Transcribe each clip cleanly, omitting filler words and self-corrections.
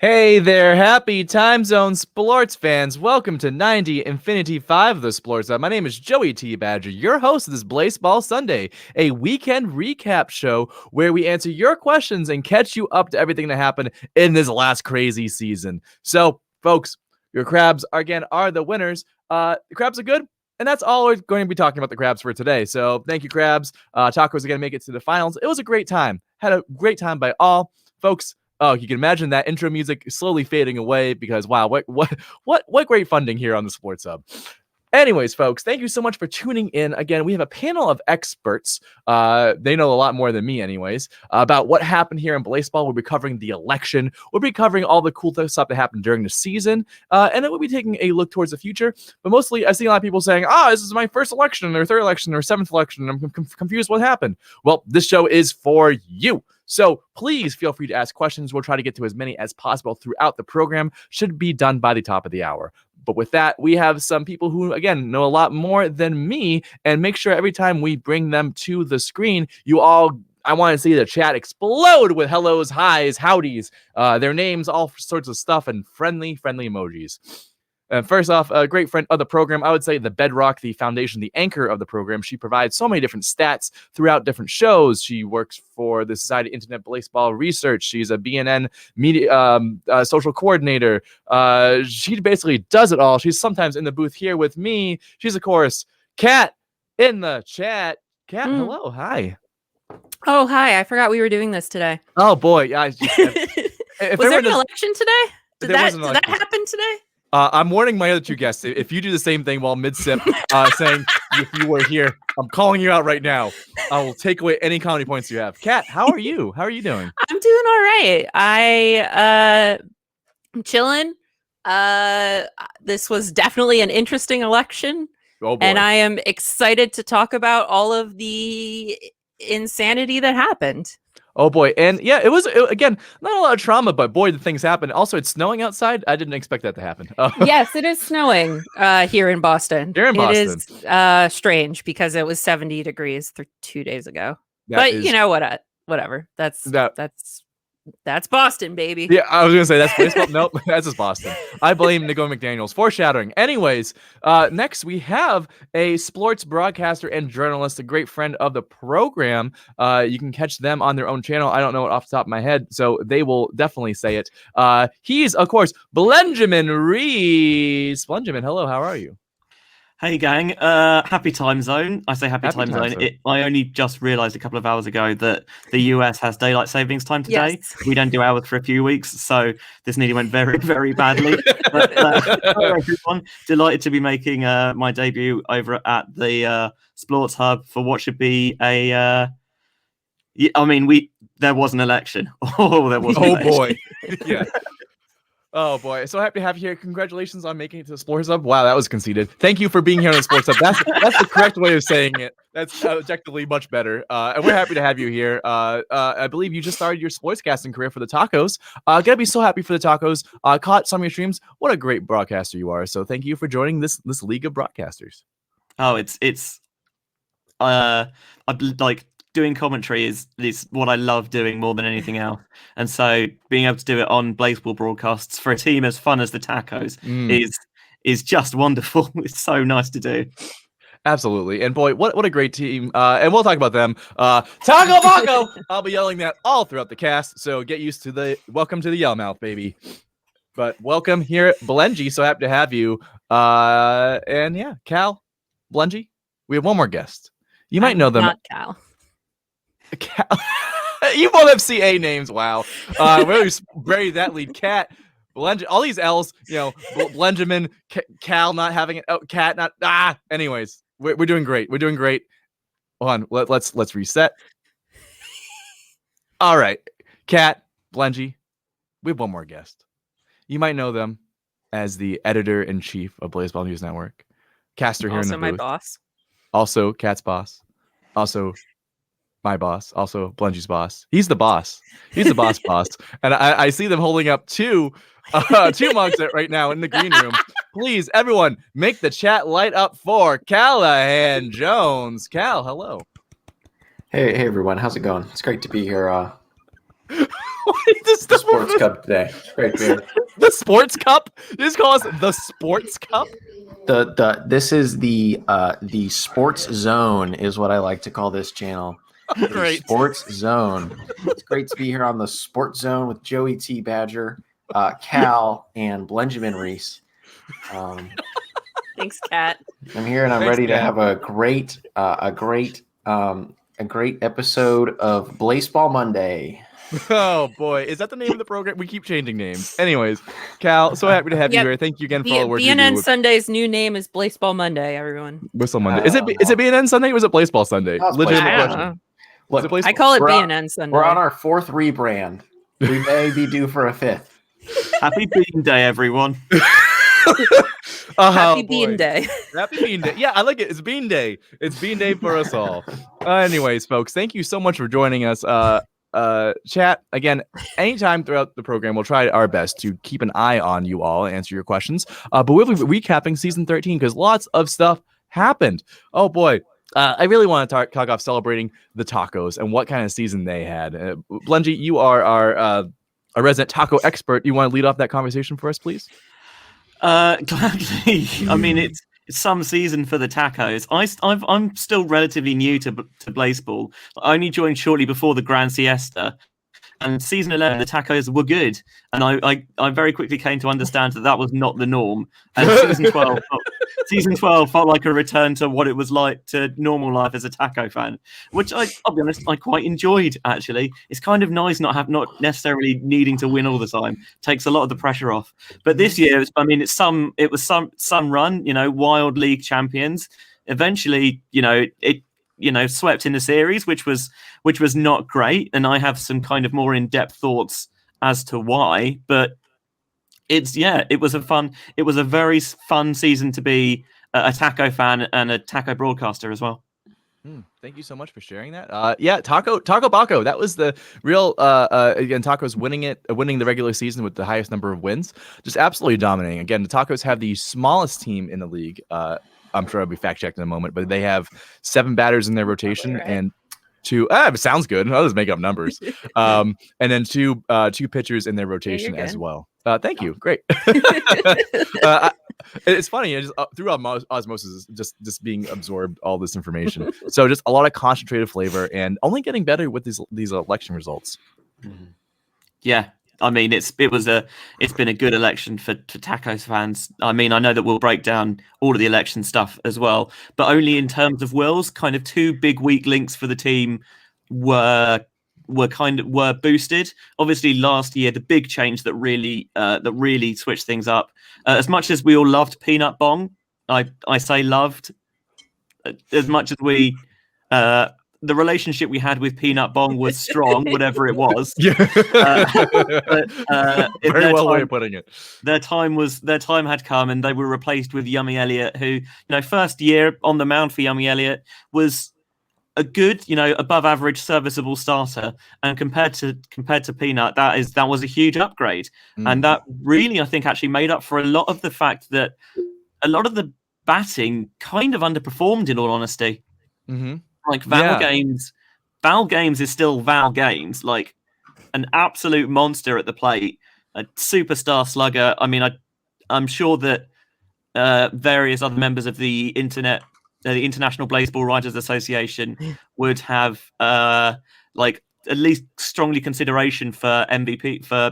Hey there, happy time zone sports fans. Welcome to 90 Infinity 5 of the Sports Hub. My name is Joey T. Badger, your host of this Blaseball Sunday, a weekend recap show where we answer your questions and catch you up to everything that happened in this last crazy season. So, folks, your Crabs, again, are the winners. The Crabs are good, and that's all we're going to be talking about the Crabs for today. So, thank you, Crabs. Tacos are going to make it to the finals. It was a great time. Had a great time by all. Folks, oh, you can imagine that intro music slowly fading away because wow, what great funding here on the Sports Hub. Anyways, folks, thank you so much for tuning in. Again, we have a panel of experts. They know a lot more than me, anyways, about what happened here in Blaseball. We'll be covering the election. We'll be covering all the cool stuff that happened during the season, and then we'll be taking a look towards the future. But mostly, I see a lot of people saying, this is my first election, or third election, or seventh election, and I'm confused what happened. Well, this show is for you. So please feel free to ask questions. We'll try to get to as many as possible throughout the program. Should be done by the top of the hour. But with that, we have some people who, again, know a lot more than me, and make sure every time we bring them to the screen, I want to see the chat explode with hellos, highs, howdies, their names, all sorts of stuff, and friendly emojis. First off, a great friend of the program, I would say the bedrock, the foundation, the anchor of the program. She provides so many different stats throughout different shows. She works for the Society of Internet Baseball Research. She's a BNN media social coordinator. She basically does it all. She's sometimes in the booth here with me. She's, of course, Kat in the chat. Kat, hello, hi. Oh, hi. I forgot we were doing this today. Oh, boy. Was there an election today? Did that happen today? I'm warning my other two guests. If you do the same thing while mid-sip, saying if you were here, I'm calling you out right now. I will take away any comedy points you have. Kat, how are you? How are you doing? I'm doing all right. I'm chilling. This was definitely an interesting election. Oh boy. And I am excited to talk about all of the insanity that happened. Oh boy. And yeah, it was, again, not a lot of trauma, but boy, the things happen. Also, it's snowing outside. I didn't expect that to happen. Yes, it is snowing here in Boston. It is strange because it was 70 degrees 2 days ago. You know what? Whatever. That's Boston, baby. Yeah, I was going to say that's baseball. Nope, that's just Boston. I blame Nico McDaniels. Foreshadowing. Anyways, next we have a sports broadcaster and journalist, a great friend of the program. You can catch them on their own channel. I don't know it off the top of my head, so they will definitely say it. He's, of course, Benjamin Reese. Benjamin, hello, how are you? Hey gang, happy time zone. I say happy time zone. I only just realized a couple of hours ago that the US has daylight savings time today. Yes. We don't do hours for a few weeks, so this nearly went very, very badly. But, hello everyone, delighted to be making my debut over at the Sports Hub for what should be there was an election. There was. Oh boy, yeah. Oh boy, so happy to have you here. Congratulations on making it to the Sports Hub. Wow, that was conceited. Thank you for being here on the Sports Hub. That's the correct way of saying it. That's objectively much better. And we're happy to have you here. I believe you just started your sportscasting career for the Tacos. Gotta be so happy for the Tacos. Caught some of your streams. What a great broadcaster you are. So thank you for joining this league of broadcasters. Oh, it's I like doing commentary is what I love doing more than anything else, and so being able to do it on Blaseball broadcasts for a team as fun as the Tacos is just wonderful. It's so nice to do. Absolutely, and boy, what a great team! And we'll talk about them. Taco Baco! I'll be yelling that all throughout the cast, so get used to the welcome to the yell mouth, baby. But welcome here, Blengy. So happy to have you. And yeah, Cal, Blengy. We have one more guest. You might know them. Not Cal. You both have CA names. Wow. We buried that lead. Cat, all these L's. Benjamin, Cal not having it. Oh, Cat not. Anyways, we're doing great. We're doing great. Hold on. Let's reset. All right, Cat, Blengy. We have one more guest. You might know them as the editor-in-chief of Blaseball News Network. Caster here in the booth. Also my boss. Also Cat's boss. Also my boss, also Blengy's boss. He's the boss. He's the boss. And I see them holding up two mugs right now in the green room. Please, everyone, make the chat light up for Callahan Jones. Cal, hello. Hey everyone, how's it going? It's great to be here. The Sports Cup today. Great beer. The Sports Cup? You just call us the Sports Cup? This is the Sports Zone is what I like to call this channel. Great. Sports Zone. It's great to be here on the Sports Zone with Joey T. Badger, Cal, and Benjamin Reese. Thanks, Kat. I'm here and I'm ready to have a great episode of Blaseball Monday. Oh boy, is that the name of the program? We keep changing names. Anyways, Cal, so happy to have you here. Thank you again for all the work you do. BNN Sunday's new name is Blaseball Monday, everyone. Blaseball Monday. Is it BNN Sunday or is it Blaseball Sunday? Legitimate question. Look, I call it BNN Sunday. We're on our 4th rebrand. We may be due for a 5th. Happy Bean Day, everyone. Happy Bean Day. Happy Bean Day. Yeah, I like it. It's Bean Day. It's Bean Day for us all. Anyways, folks, thank you so much for joining us. Chat, again, anytime throughout the program, we'll try our best to keep an eye on you all and answer your questions. But we'll be recapping season 13 because lots of stuff happened. Oh boy. I really want to talk off celebrating the tacos and what kind of season they had. Blenji, you are our resident taco expert. You want to lead off that conversation for us, please? Gladly. I mean, it's some season for the tacos. I'm still relatively new to Blaseball. I only joined shortly before the Grand Siesta, and season 11 the tacos were good, and I very quickly came to understand that was not the norm. And season 12 felt like a return to what it was like to normal life as a taco fan, which I'll be honest, I quite enjoyed. Actually, it's kind of nice not necessarily needing to win all the time. Takes a lot of the pressure off. But this year, it was some run, wild league champions. Eventually, it swept in the series, which was not great. And I have some kind of more in-depth thoughts as to why, but it was a very fun season to be a taco fan and a taco broadcaster as well. Thank you so much for sharing that. Taco Baco. That was the real again, Tacos winning the regular season with the highest number of wins. Just absolutely dominating. Again, the Tacos have the smallest team in the league. I'm sure I'll be fact checked in a moment, but they have 7 batters in their rotation and 2. It sounds good. I'll just make up numbers. And then two pitchers in their rotation as well. Thank you. Great. It's funny. Just through osmosis, just being absorbed all this information. So just a lot of concentrated flavor, and only getting better with these election results. Mm-hmm. Yeah. I mean, it's been a good election for tacos fans. I mean, I know that we'll break down all of the election stuff as well, but only in terms of wills. Kind of 2 big weak links for the team were boosted. Obviously, last year the big change that really switched things up. As much as we all loved Peanut Bong, I say loved. As much as we. The relationship we had with Peanut Bong was strong, whatever it was. Yeah. Very well way of putting it. Their time had come, and they were replaced with Yummy Elliott, who, first year on the mound for Yummy Elliott was a good, above average, serviceable starter. And compared to Peanut, that was a huge upgrade. And that really, I think, actually made up for a lot of the fact that a lot of the batting kind of underperformed, in all honesty. Mm-hmm. Like Val Games is still Val Games, like an absolute monster at the plate, a superstar slugger. I mean, I'm sure that various other members of the International Blaseball Writers Association would have at least strongly consideration for MVP for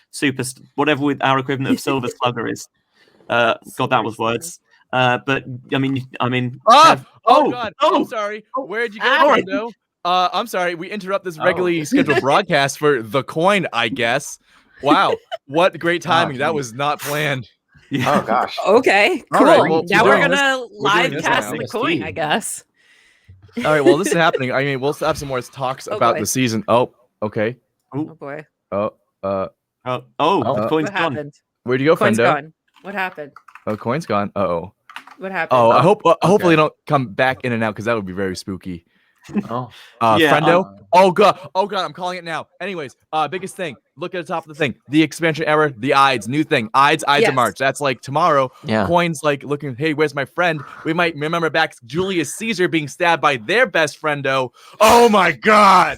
super whatever with our equivalent of silver slugger is. God, that was words. But I mean. God! I'm sorry. Where'd you go, Brando? I'm sorry. We interrupt this regularly scheduled broadcast for the coin, I guess. Wow, what great timing! That was not planned. Yeah. Oh gosh. Okay, cool. Right, well, now we're gonna live cast the coin, I guess. All right. Well, this is happening. I mean, we'll have some more talks about the season. Oh, okay. Oh boy. The coin's gone. Where'd you go, Coin's Friendo? gone. What happened? Oh, coin's gone. Uh-oh. What happened? Oh, I hope hopefully they don't come back in and out because that would be very spooky. Friendo. Oh god, I'm calling it now. Anyways, biggest thing. Look at the top of the thing. The expansion error, the Ides, new thing. Ides of March. That's like tomorrow. Yeah. Coin's like looking, hey, where's my friend? We might remember back Julius Caesar being stabbed by their best friendo. Oh my god.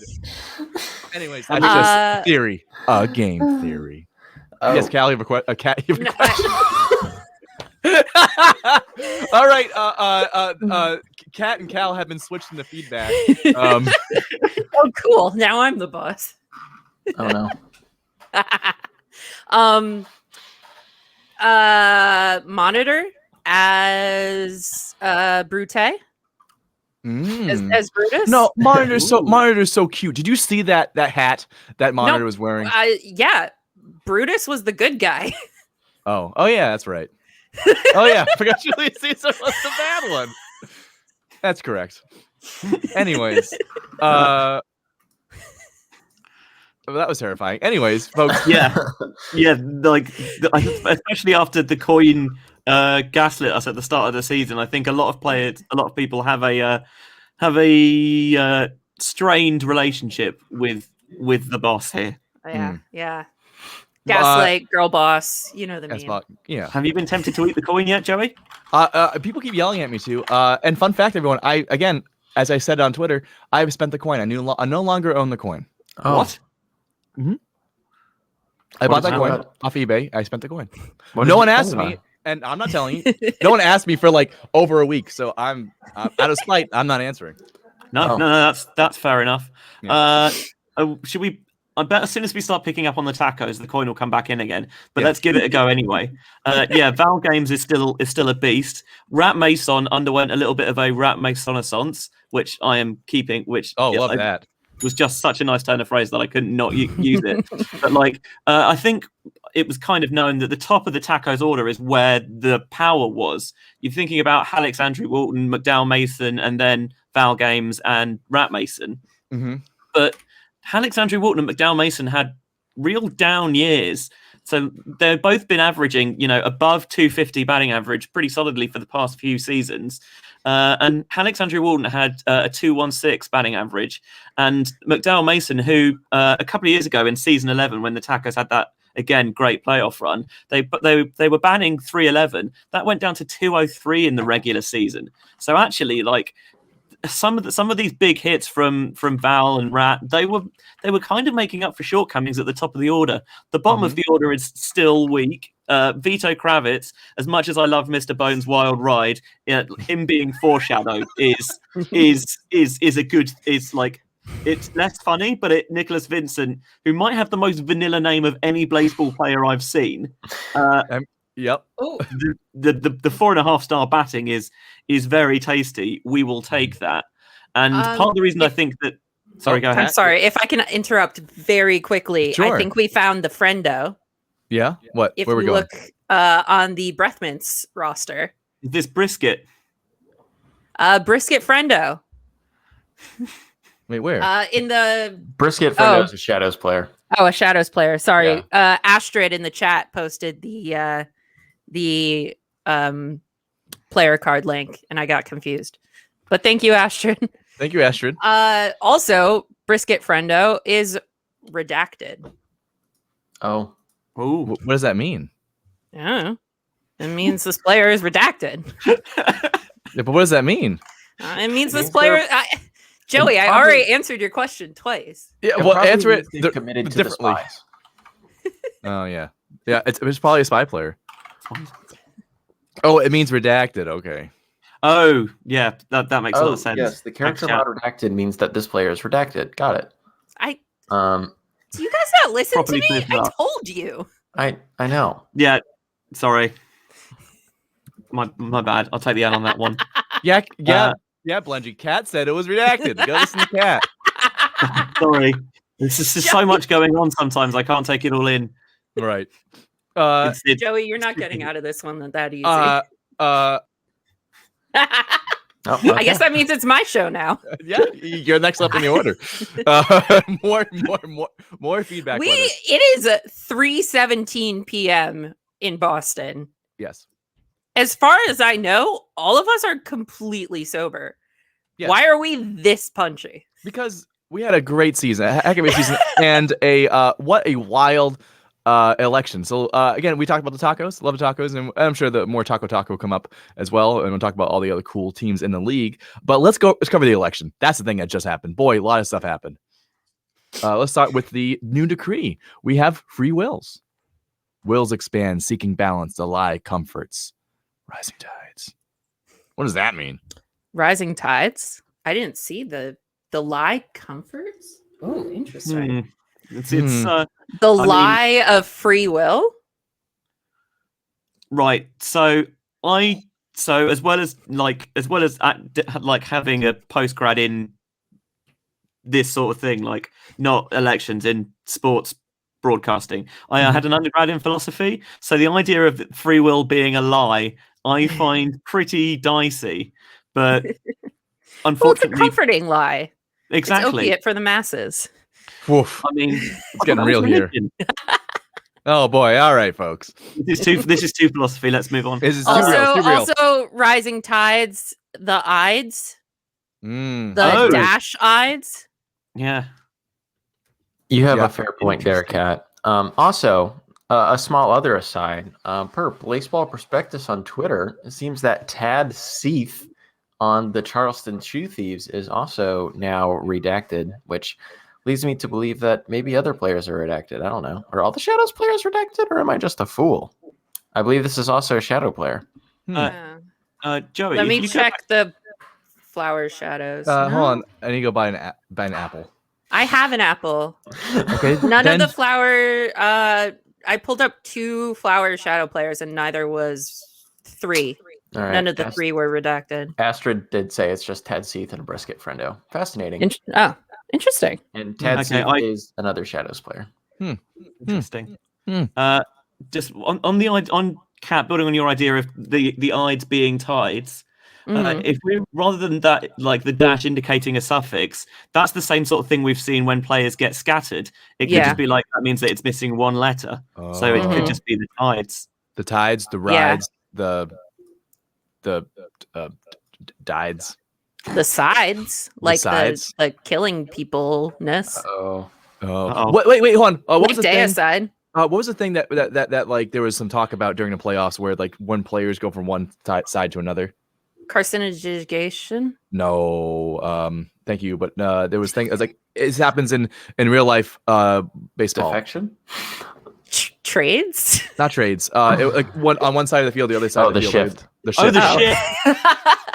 Anyways, that's just theory. Game theory. Oh. Yes, Cal, you have a question. All right. Kat and Cal have been switched in the feedback. Oh, cool. Now I'm the boss. Oh no. Monitor as Brute. As Brutus? No, Monitor's so cute. Did you see that hat that Monitor was wearing? Yeah. Brutus was the good guy. Oh yeah, that's right. Oh yeah, I forgot Julius Caesar was the bad one. That's correct. Anyways, that was terrifying. Anyways, folks. Yeah, like especially after the coin gaslit us at the start of the season, I think a lot of people have a strained relationship with the boss here. Yeah. Gaslight, girl boss, you know the meme. Yeah. Have you been tempted to eat the coin yet, Joey? People keep yelling at me too. And fun fact, everyone, as I said on Twitter, I've spent the coin. I no longer own the coin. Oh. What? Mm-hmm. I bought that coin off eBay. I spent the coin. No one asked me, and I'm not telling you. No one asked me for like over a week, so I'm out of spite. I'm not answering. No, that's fair enough. Yeah. Should we? I bet as soon as we start picking up on the tacos, the coin will come back in again. But let's give it a go anyway. Val Games is still a beast. Rat Mason underwent a little bit of a Rat Masonaissance, which I am keeping. Which love that. Was just such a nice turn of phrase that I couldn't not use it. But I think it was kind of known that the top of the tacos order is where the power was. You're thinking about Alex, Andrew Walton, McDowell Mason, and then Val Games and Rat Mason. Mm-hmm. But Alex, Andrew Walton, and McDowell Mason had real down years. So they've both been averaging, above 250 batting average pretty solidly for the past few seasons. And Alex Andrew Walton had a 216 batting average. And McDowell Mason, who a couple of years ago in season 11, when the Tacos had that, again, great playoff run, they were batting 311. That went down to 203 in the regular season. So actually, some of these big hits from Val and Rat, they were kind of making up for shortcomings at the top of the order. The bottom of the order is still weak. Vito Kravitz, as much as I love Mr. Bones' Wild Ride, him being foreshadowed is it's less funny, but Nicholas Vincent, who might have the most vanilla name of any Blaseball player I've seen. Yep. The 4.5 star batting is very tasty. We will take that. And part of the reason I think that. Sorry, go ahead. I'm sorry if I can interrupt very quickly. Sure. I think we found the friendo. Yeah. What? If Where we we going? look on the Breath Mints roster, is this Brisket? Brisket friendo. Wait, where? In the Brisket friendo is a Shadows player. Oh, a Shadows player. Sorry. Yeah. Astrid in the chat posted the player card link, and I got confused. But thank you, Astrid. Thank you, Astrid. Also, Brisket friendo is redacted. Oh. Ooh. What does that mean? I don't know. It means this player is redacted. Yeah, but what does that mean? It means this player. Joey, I already answered your question twice. Yeah, well, answer it. They're committed to the spies. Oh yeah, it's probably a spy player. Oh, it means redacted. Okay. Oh yeah, that makes a lot of sense. Yes, the character mod redacted means that this player is redacted. Got it. Do you guys not listen to me? I told you. I know. Yeah, sorry. My bad. I'll take the L on that one. Yeah, Blengy. Cat said it was redacted. Go listen to Cat. Sorry. There's just so much going on sometimes. I can't take it all in. Right. Joey, you're not getting out of this one that easy. Okay. I guess that means it's my show now. Yeah, you're next up in the order. More feedback. It is 3:17 p.m. in Boston. Yes. As far as I know, all of us are completely sober. Yes. Why are we this punchy? Because we had a great season, a heck of a season, and what a wild election. So again, we talked about the tacos, love the tacos, and I'm sure that more taco come up as well, and we'll talk about all the other cool teams in the league. But let's cover the election. That's the thing that just happened. Boy, a lot of stuff happened. let's start with the new decree. We have free wills. Wills expand, seeking balance. The lie comforts. Rising tides. What does that mean? Rising tides? I didn't see the lie comforts. Oh, interesting. It's the lie of free will. Right. So as well as having a postgrad in this sort of thing, like not elections, in sports broadcasting, I had an undergrad in philosophy. So the idea of free will being a lie, I find pretty dicey. But unfortunately, well, it's a comforting lie. Exactly. It's opiate for the masses. Woof. I mean, it's getting real here. Oh boy! All right, folks. This is too philosophy. Let's move on. This is also, rising tides, the ides, the dash ides. Yeah, you have a fair point there, Kat. Also, a small other aside. Per Blaseball Prospectus on Twitter, it seems that Tad Seath on the Charleston Shoe Thieves is also now redacted, which leads me to believe that maybe other players are redacted. I don't know. Are all the Shadows players redacted, or am I just a fool? I believe this is also a Shadow player. Joey, let me check the Flower Shadows. Hold on. I need to go buy an apple. I have an apple. Okay. None of the flower. I pulled up 2 Flower Shadow players, and neither was 3. All right. None of the 3 were redacted. Astrid did say it's just Tad Seath and a Brisket Friendo. Fascinating. Interesting. And Tad Seath is another Shadows player. Interesting. Just on Kat, building on your idea of the ides being tides. If we rather than that, like the dash indicating a suffix, that's the same sort of thing we've seen when players get scattered. It could just be like that means that it's missing one letter, so it could just be the tides, the rides, the dides, the sides, like the killing people-ness. Wait, hold on. What was the thing? What was the thing that like there was some talk about during the playoffs where like when players go from one side to another? Carcinogation? No, thank you, but there was thing. It's like it happens in real life baseball. Defection? Trades? Not trades. Like on one side of the field, the other side of the field. Shift. The shift. The shift.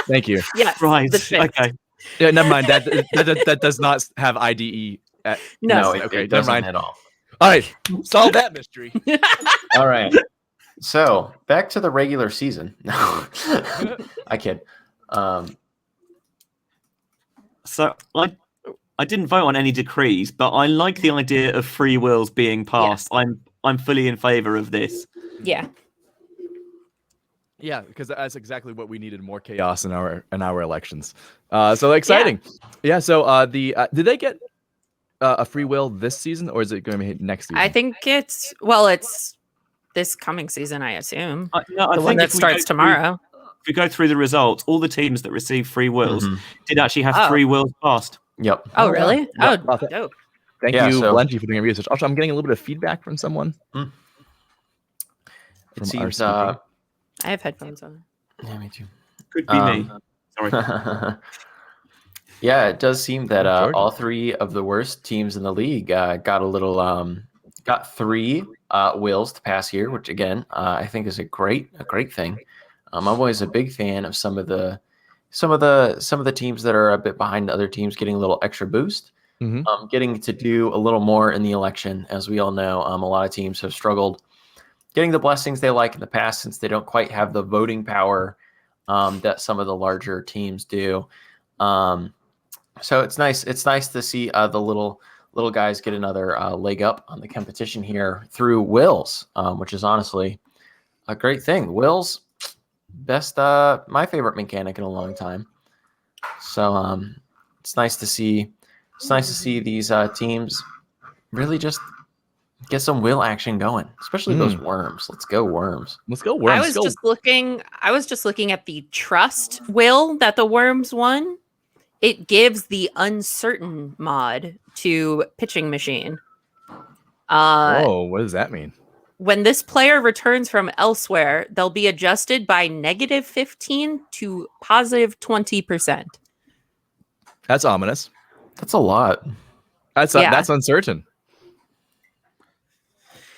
Thank you. Yes. Right. Okay. Yeah, never mind. That does not have IDE. No, okay, it never mind at all. All right, solve that mystery. All right. So back to the regular season. No, I kid. So I didn't vote on any decrees, but I like the idea of free wills being passed. Yes. I'm fully in favor of this. Yeah. Yeah, because that's exactly what we needed, more chaos in our elections. So exciting. Yeah. So did they get a free will this season, or is it going to be next season? I think it's this coming season, I assume. No, the one that starts tomorrow. If we go through the results, all the teams that receive free wills did actually have free wills passed. Yep. Oh, really? Yep. Oh, dope. Thank you, Blenty, for doing your research. Also, I'm getting a little bit of feedback from someone. It seems, I have headphones on. Yeah, me too. Could be me. Sorry. Yeah, it does seem that all 3 of the worst teams in the league got 3 wills to pass here, which again I think is a great thing. I'm always a big fan of some of the teams that are a bit behind other teams getting a little extra boost, getting to do a little more in the election. As we all know, a lot of teams have struggled getting the blessings they like in the past since they don't quite have the voting power that some of the larger teams do. So it's nice. It's nice to see the little guys get another leg up on the competition here through wills, which is honestly a great thing. Wills, best, my favorite mechanic in a long time. So it's nice to see. It's nice to see these teams really just get some will action going, especially those worms. Let's go worms. Let's go worms. I was just looking at the trust will that the worms won. It gives the uncertain mod to pitching machine. What does that mean? When this player returns from elsewhere, they'll be adjusted by -15 to +20%. That's ominous. That's a lot. That's uncertain.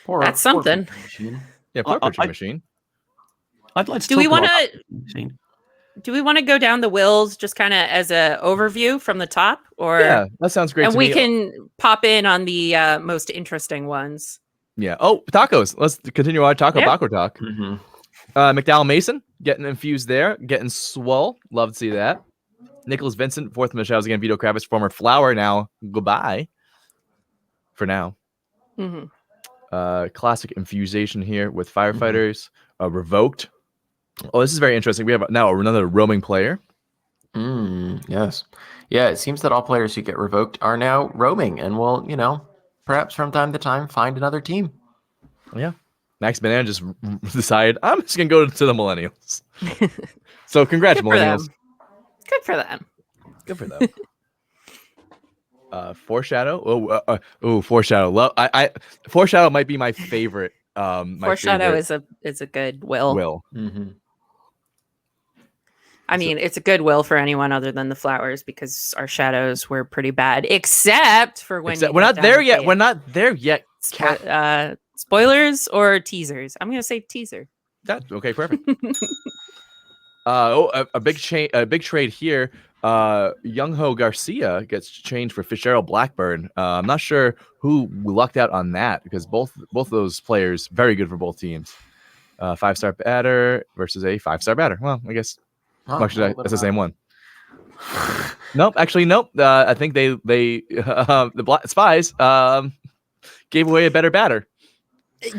That's something. Yeah, poor pitching machine. I'd like to. Do we want to go down the wills just kind of as a overview from the top, or yeah, that sounds great. And we can pop in on the most interesting ones. Yeah. Oh, tacos. Let's continue our Baco talk. Mm-hmm. McDowell Mason getting infused there, getting swole. Love to see that. Nicholas Vincent, fourth in the shadows again. Vito Kravitz, former Flower, now goodbye for now. Mm-hmm. Classic infusation here with firefighters. Revoked. Oh, this is very interesting. We have now another roaming player. Yes. Yeah, it seems that all players who get revoked are now roaming and will, perhaps from time to time find another team. Yeah. Max Banana just decided, I'm just going to go to the Millennials. So congrats, Millennials. Good for them. Good for them. Foreshadow. Foreshadow. Foreshadow might be my favorite. Foreshadow is a good will. Mm-hmm. I mean, it's a good will for anyone other than the Flowers because our shadows were pretty bad, except for when we're not there yet. We're not there yet. Spoilers or teasers? I'm gonna say teaser. That's okay. Perfect. A big trade here. Young Ho Garcia gets changed for Fitzgerald Blackburn. I'm not sure who lucked out on that because both of those players very good for both teams. 5-star batter versus a 5-star batter. Well, I guess actually that's the same one. Nope. I think they the Spies gave away a better batter.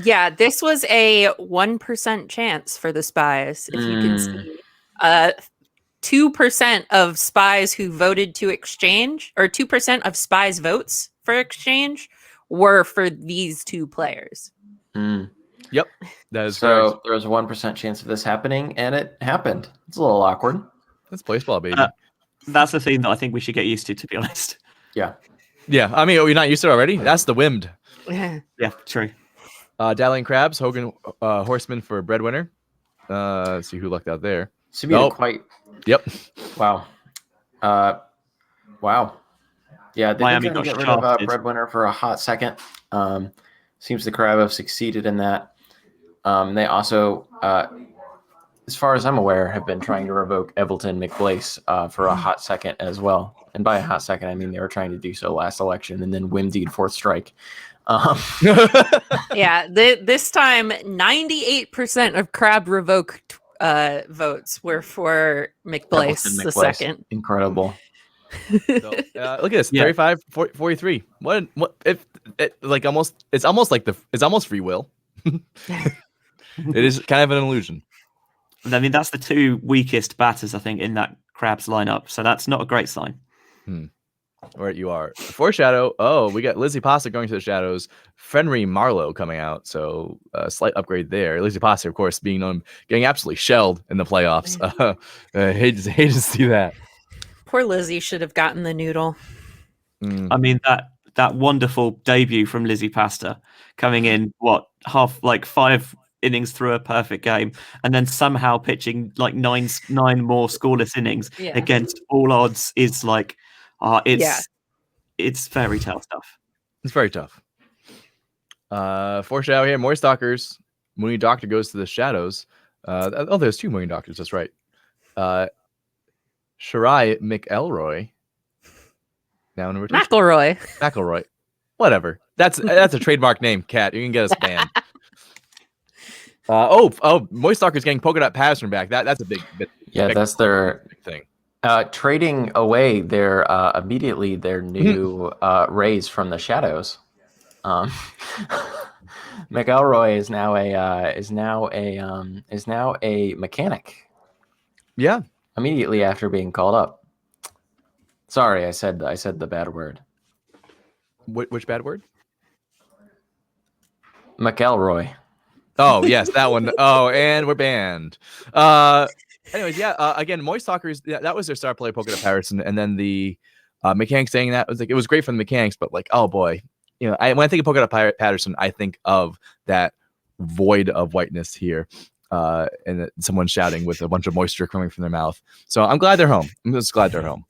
Yeah, this was a 1% chance for the Spies. If you can see. 2% of Spies who voted to exchange, or 2% of Spies votes for exchange were for these two players. Yep. That is so correct. There was a 1% chance of this happening, and it happened. It's a little awkward. That's baseball, baby. That's the thing that I think we should get used to be honest. Yeah. Yeah. I mean, are we not used to it already? That's the Wimmed. Yeah, true. Dallian Crabs, Hogan Horseman for Breadwinner. Let's see who lucked out there. Quite. Yep. Wow. Wow. Yeah, they Miami did get rid got of shafted. Breadwinner for a hot second. Seems the Crab have succeeded in that. They also, as far as I'm aware, have been trying to revoke Evelton McBlace for a hot second as well. And by a hot second, I mean they were trying to do so last election and then Wimdeed fourth strike. Yeah, this time 98% of Crab revoked votes were for McBlace the second. Incredible. So, look at this, 35 43. What if it's almost free will. It is kind of an illusion. I mean, that's the two weakest batters I think in that Crabs lineup, so that's not a great sign. Where you are. Foreshadow. Oh, we got Lizzie Pasta going to the shadows. Fenry Marlowe coming out. So a slight upgrade there. Lizzie Pasta, of course, getting absolutely shelled in the playoffs. Hate to see that. Poor Lizzie should have gotten the noodle. I mean, that wonderful debut from Lizzie Pasta coming in, 5 innings through a perfect game, and then somehow pitching like nine more scoreless innings against all odds is like, it's fairy tale stuff. It's very tough. Foreshadow here. More Stalkers. Mooney Doctor goes to the shadows. There's 2 Mooney Doctors. That's right. Shirai McElroy. Now in rotation. McElroy. Whatever. That's a trademark name, Kat. You can get us banned. Moist Stalker's getting Polka Dot Patterson back. That's a big bit. Yeah, that's their big thing. Trading away their immediately their new raise from the shadows. McElroy is now a mechanic. Yeah. Immediately after being called up. Sorry, I said the bad word. Which bad word? McElroy. Oh yes, that one. Oh, and we're banned. Anyways, again, Moist Talkers, that was their star player, Polka Dot Patterson, and then the mechanics saying that was like, it was great for the mechanics, but like, oh boy, when I think of Polka Dot Patterson, I think of that void of whiteness here, and someone shouting with a bunch of moisture coming from their mouth. So I'm glad they're home. I'm just glad they're home.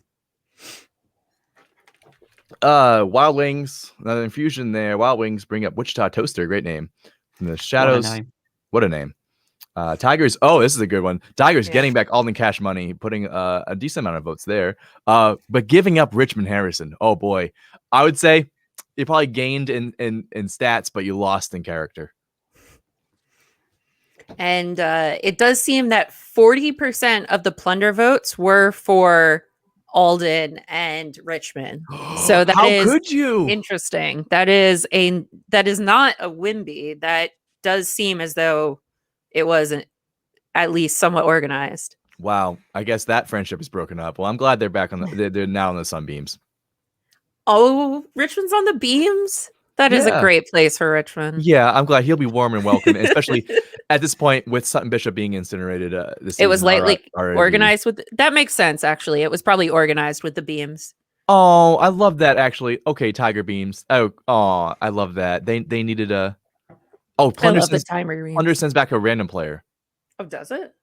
Wild Wings, another infusion there. Wild Wings bring up Wichita Toaster, great name. From the Shadows. What a name. Tigers. Oh, this is a good one. Tigers getting back Alden Cash Money, putting a decent amount of votes there. But giving up Richmond Harrison. Oh boy, I would say you probably gained in stats, but you lost in character. And it does seem that 40% of the plunder votes were for Alden and Richmond. So that How is could you? Interesting. That is not a Wimby. That does seem as though it wasn't at least somewhat organized. Wow. I guess that friendship is broken up. Well, I'm glad they're back on they're now on the Sunbeams. Oh, Richmond's on the beams? That is a great place for Richmond. Yeah, I'm glad he'll be warm and welcome, especially at this point with Sutton Bishop being incinerated. This it was lightly organized with. That makes sense, actually. It was probably organized with the beams. Oh, I love that, actually. Okay, Tiger Beams. Oh, I love that. They needed a. Oh, Plunder sends back a random player. Oh, does it?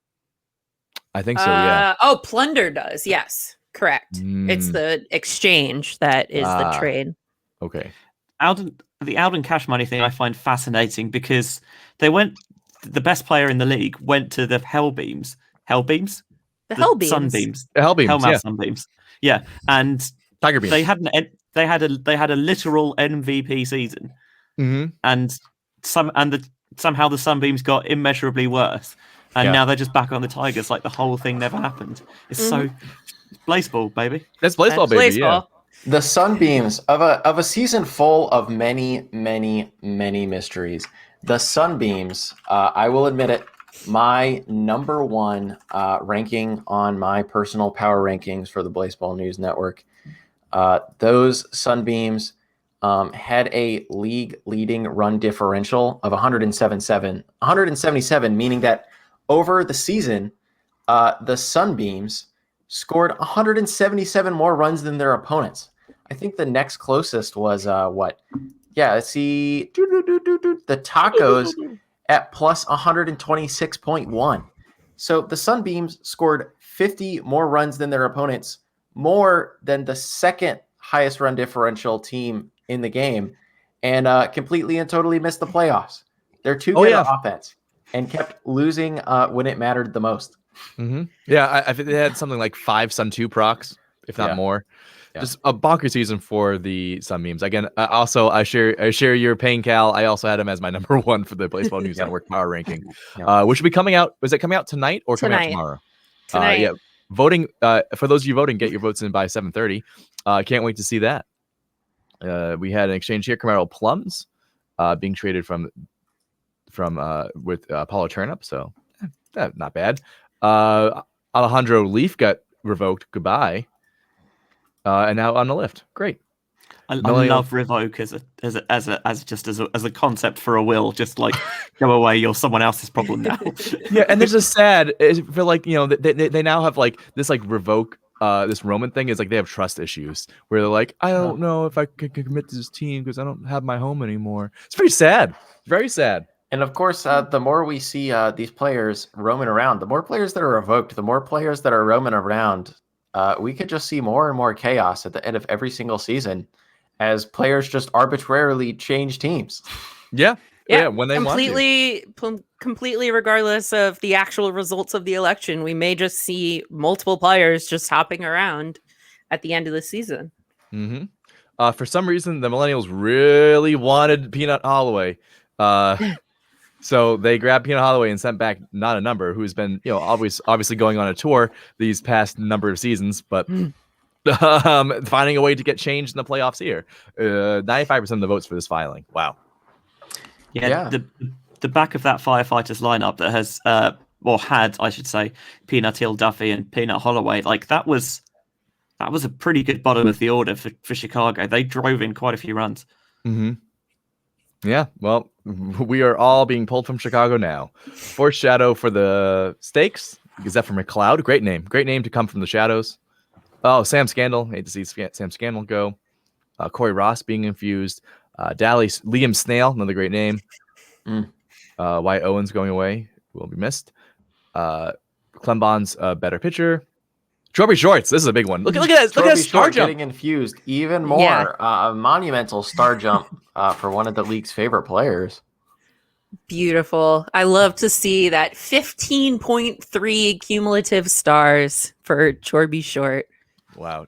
I think so. Yeah. Oh, Plunder does. Yes, correct. It's the exchange that is the trade. Okay. The Alden Cash Money thing I find fascinating because the best player in the league went to the Hellbeams. Hellbeams? The Hellbeams. Sunbeams. The Hellbeams. Hellmouth Sunbeams. Yeah. And Tiger Beams. They had a literal MVP season. Mm-hmm. And somehow the Sunbeams got immeasurably worse. And now they're just back on the Tigers like the whole thing never happened. It's so Blaseball, baby. That's Blaseball, baby. Yeah. The Sunbeams of a season full of many, many, many mysteries. The Sunbeams, I will admit it, my number one ranking on my personal power rankings for the Blaseball News Network. Those Sunbeams had a league-leading run differential of 177, meaning that over the season, the Sunbeams scored 177 more runs than their opponents. I think the next closest was what? Yeah, let's see. The Tacos at plus 126.1. So the Sunbeams scored 50 more runs than their opponents, more than the second highest run differential team in the game, and completely and totally missed the playoffs. They're too good at offense and kept losing when it mattered the most. Mm-hmm. Yeah, I think they had something like 5 Sun 2 procs, if not more. Yeah. Just a bonker season for the Sunbeams. Again, also I share your pain, Cal. I also had him as my number one for the Blaseball News Network power ranking, which will be coming out. Is it coming out tonight or coming out tomorrow? Tonight. Yeah, voting. For those of you voting, get your votes in by 7:30. Can't wait to see that. We had an exchange here. Camaro Plums being traded from with Paulo Turnip, so not bad. Alejandro Leaf got revoked. Goodbye. And now on the lift. Great. I love revoke as a concept for a will. Just like go away, you're someone else's problem now. Yeah, and there's a sad. I feel like they now have like this like revoke. This Roman thing is like they have trust issues where they're like, I don't know if I can commit to this team because I don't have my home anymore. It's very sad. Very sad. And of course, the more we see these players roaming around, the more players that are revoked, the more players that are roaming around, we could just see more and more chaos at the end of every single season as players just arbitrarily change teams. Yeah. When they want to. Completely regardless of the actual results of the election, we may just see multiple players just hopping around at the end of the season. Mm-hmm. For some reason, the Millennials really wanted Peanut Holloway. So they grabbed Peanut Holloway and sent back not a number, who's been, obviously going on a tour these past number of seasons, but finding a way to get changed in the playoffs here. 95% of the votes for this filing. Wow. Yeah. The back of that Firefighters lineup that has, had, I should say, Peanut Hill Duffy and Peanut Holloway, like that was a pretty good bottom of the order for Chicago. They drove in quite a few runs. Mm-hmm. Yeah, well, we are all being pulled from Chicago now. Foreshadow for the Stakes. Gazette from McLeod. Great name to come from the shadows. Oh, Sam Scandal. Hate to see Sam Scandal go. Corey Ross being infused. Liam Snail, another great name. Wyatt Owens going away. Will be missed. Clembon's a better pitcher. Trophy Shorts. This is a big one. Look at that. Look at that star jump getting infused even more. Yeah. A monumental star jump for one of the league's favorite players. Beautiful. I love to see that 15.3 cumulative stars for Chorby Short. Wow.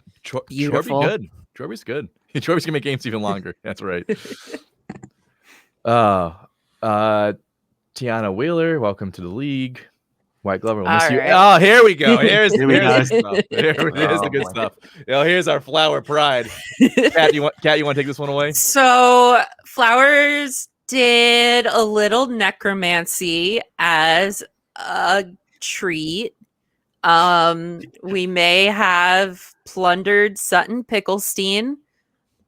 Beautiful. Chorby good. Chorby's good. Chorby's gonna make games even longer. That's right. Tiana Wheeler, welcome to the league. White Glover, we'll miss you. Right. Oh, here we go. Here's the good stuff. Here's the good stuff. Here's our flower pride. Kat, you want to take this one away? So Flowers did a little necromancy as a treat. We may have plundered Sutton Picklestein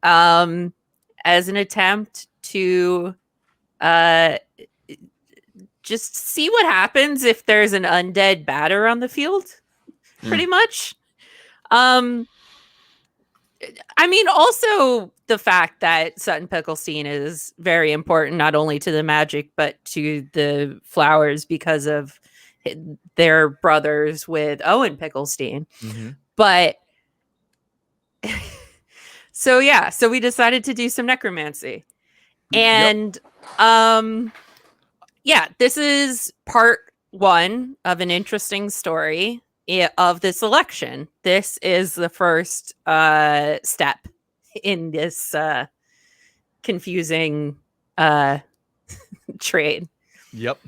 as an attempt to just see what happens if there's an undead batter on the field, pretty much. I mean, also the fact that Sutton Picklestein is very important, not only to the Magic, but to the Flowers because of their brothers with Owen Picklestein. Mm-hmm. But so we decided to do some necromancy. And this is part 1 of an interesting story of this election. This is the first step in this confusing trade. Yep.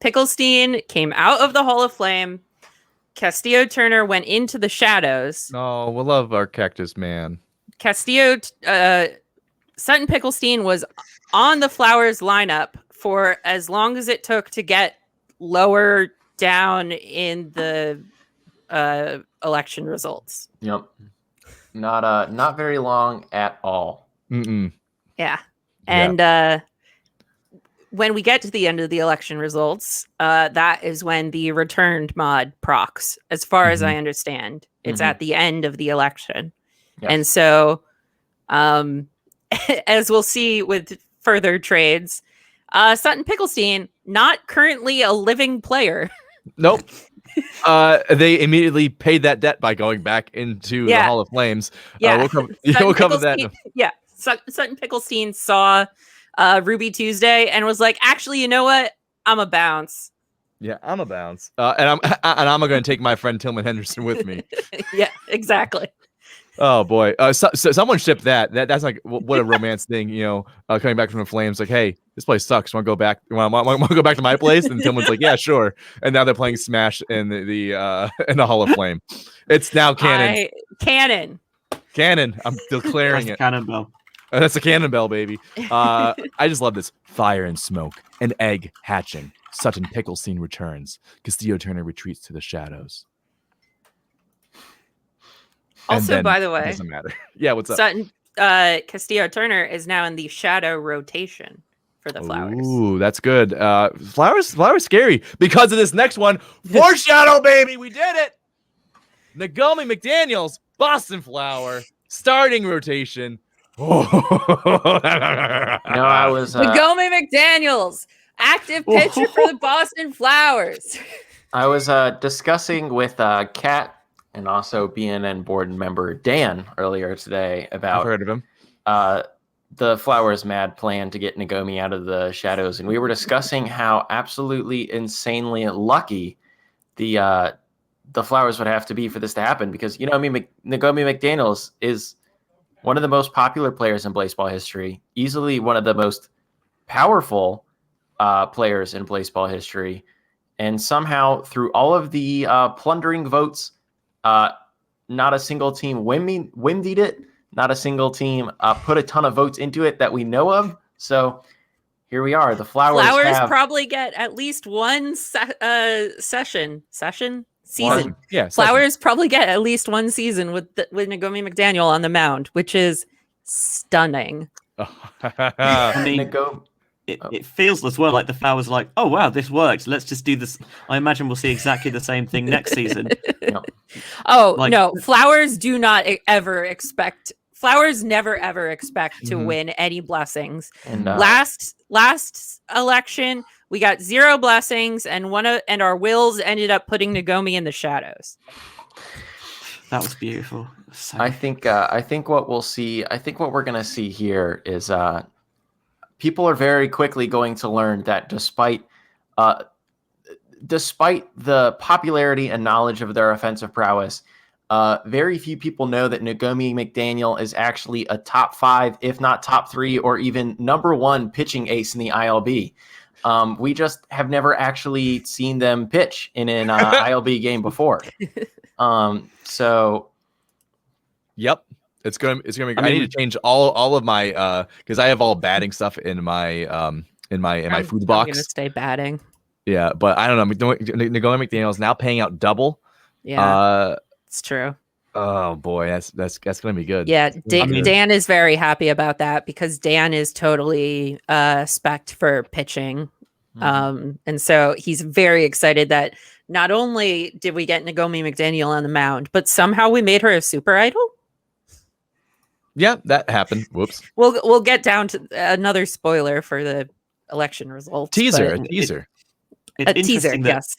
Picklestein came out of the Hall of Flame. Castillo Turner went into the shadows. Oh, we love our cactus man. Sutton Picklestein was on the Flowers lineup for as long as it took to get lower down in the election results. Yep. Not very long at all. Mm-mm. Yeah. And when we get to the end of the election results, that is when the returned mod procs, as far as I understand. It's at the end of the election. Yes. And so, as we'll see with further trades, Sutton Picklestein, not currently a living player. Nope. They immediately paid that debt by going back into the Hall of Flames. Yeah. We'll cover that. Yeah. Sutton Picklestein saw Ruby Tuesday and was like, actually, you know what? I'm a bounce. Yeah, I'm a bounce. And I'm going to take my friend Tillman Henderson with me. Yeah, exactly. Oh boy! So someone shipped that. That's like what a romance thing, coming back from the Flames. Like, hey, this place sucks. Want to go back? Want to go back to my place? And someone's like, yeah, sure. And now they're playing Smash in the Hall of Flame. It's now canon. Canon. I'm declaring it. Cannonball. That's a cannonball, baby. I just love this. Fire and smoke, an egg hatching. Sutton Picklestein returns. Castillo Turner retreats to the shadows. Also, by the way, it doesn't matter. Yeah, what's up? Sutton Castillo Turner is now in the shadow rotation for the Flowers. Ooh, that's good. Flowers scary because of this next one. Foreshadow, baby, we did it. Nagomi McDaniels, Boston Flower, starting rotation. I was Nagomi McDaniels, active pitcher for the Boston Flowers. I was discussing with Kat and also BNN board member Dan earlier today about I've heard of him. The Flowers' mad plan to get Nagomi out of the shadows, and we were discussing how absolutely insanely lucky the Flowers would have to be for this to happen, because Nagomi McDaniels is one of the most popular players in Blaseball history, easily one of the most powerful players in Blaseball history, and somehow through all of the plundering votes, not a single team windied it. Not a single team put a ton of votes into it that we know of. So here we are. The Flowers probably get at least one season. Yeah, Flowers probably get at least one season with Nagomi McDaniel on the mound, which is stunning. I mean, it feels as well like the Flowers are like, oh wow, this works. Let's just do this. I imagine we'll see exactly the same thing next season. No, Flowers do not ever expect. Flowers never ever expect to win any blessings. And last election, we got 0 blessings, and our wills ended up putting Nagomi in the shadows. That was beautiful. I think what we'll see. I think what we're going to see here is people are very quickly going to learn that despite the popularity and knowledge of their offensive prowess, very few people know that Nagomi McDaniel is actually a top 5, if not top 3, or even number 1 pitching ace in the ILB. We just have never actually seen them pitch in an ILB game before. So, yep, it's gonna be. I need to change all of my because I have all batting stuff in my food box. I'm gonna stay batting. Yeah, but I don't know. Nagomi McDaniel is now paying out double. Yeah, it's true. Oh boy, that's gonna be good. Yeah, Dan is very happy about that because Dan is totally spec'd for pitching. And so he's very excited that not only did we get Nagomi McDaniel on the mound, but somehow we made her a super idol. Yeah, that happened. Whoops. We'll get down to another spoiler for the election results. A teaser. A teaser, yes.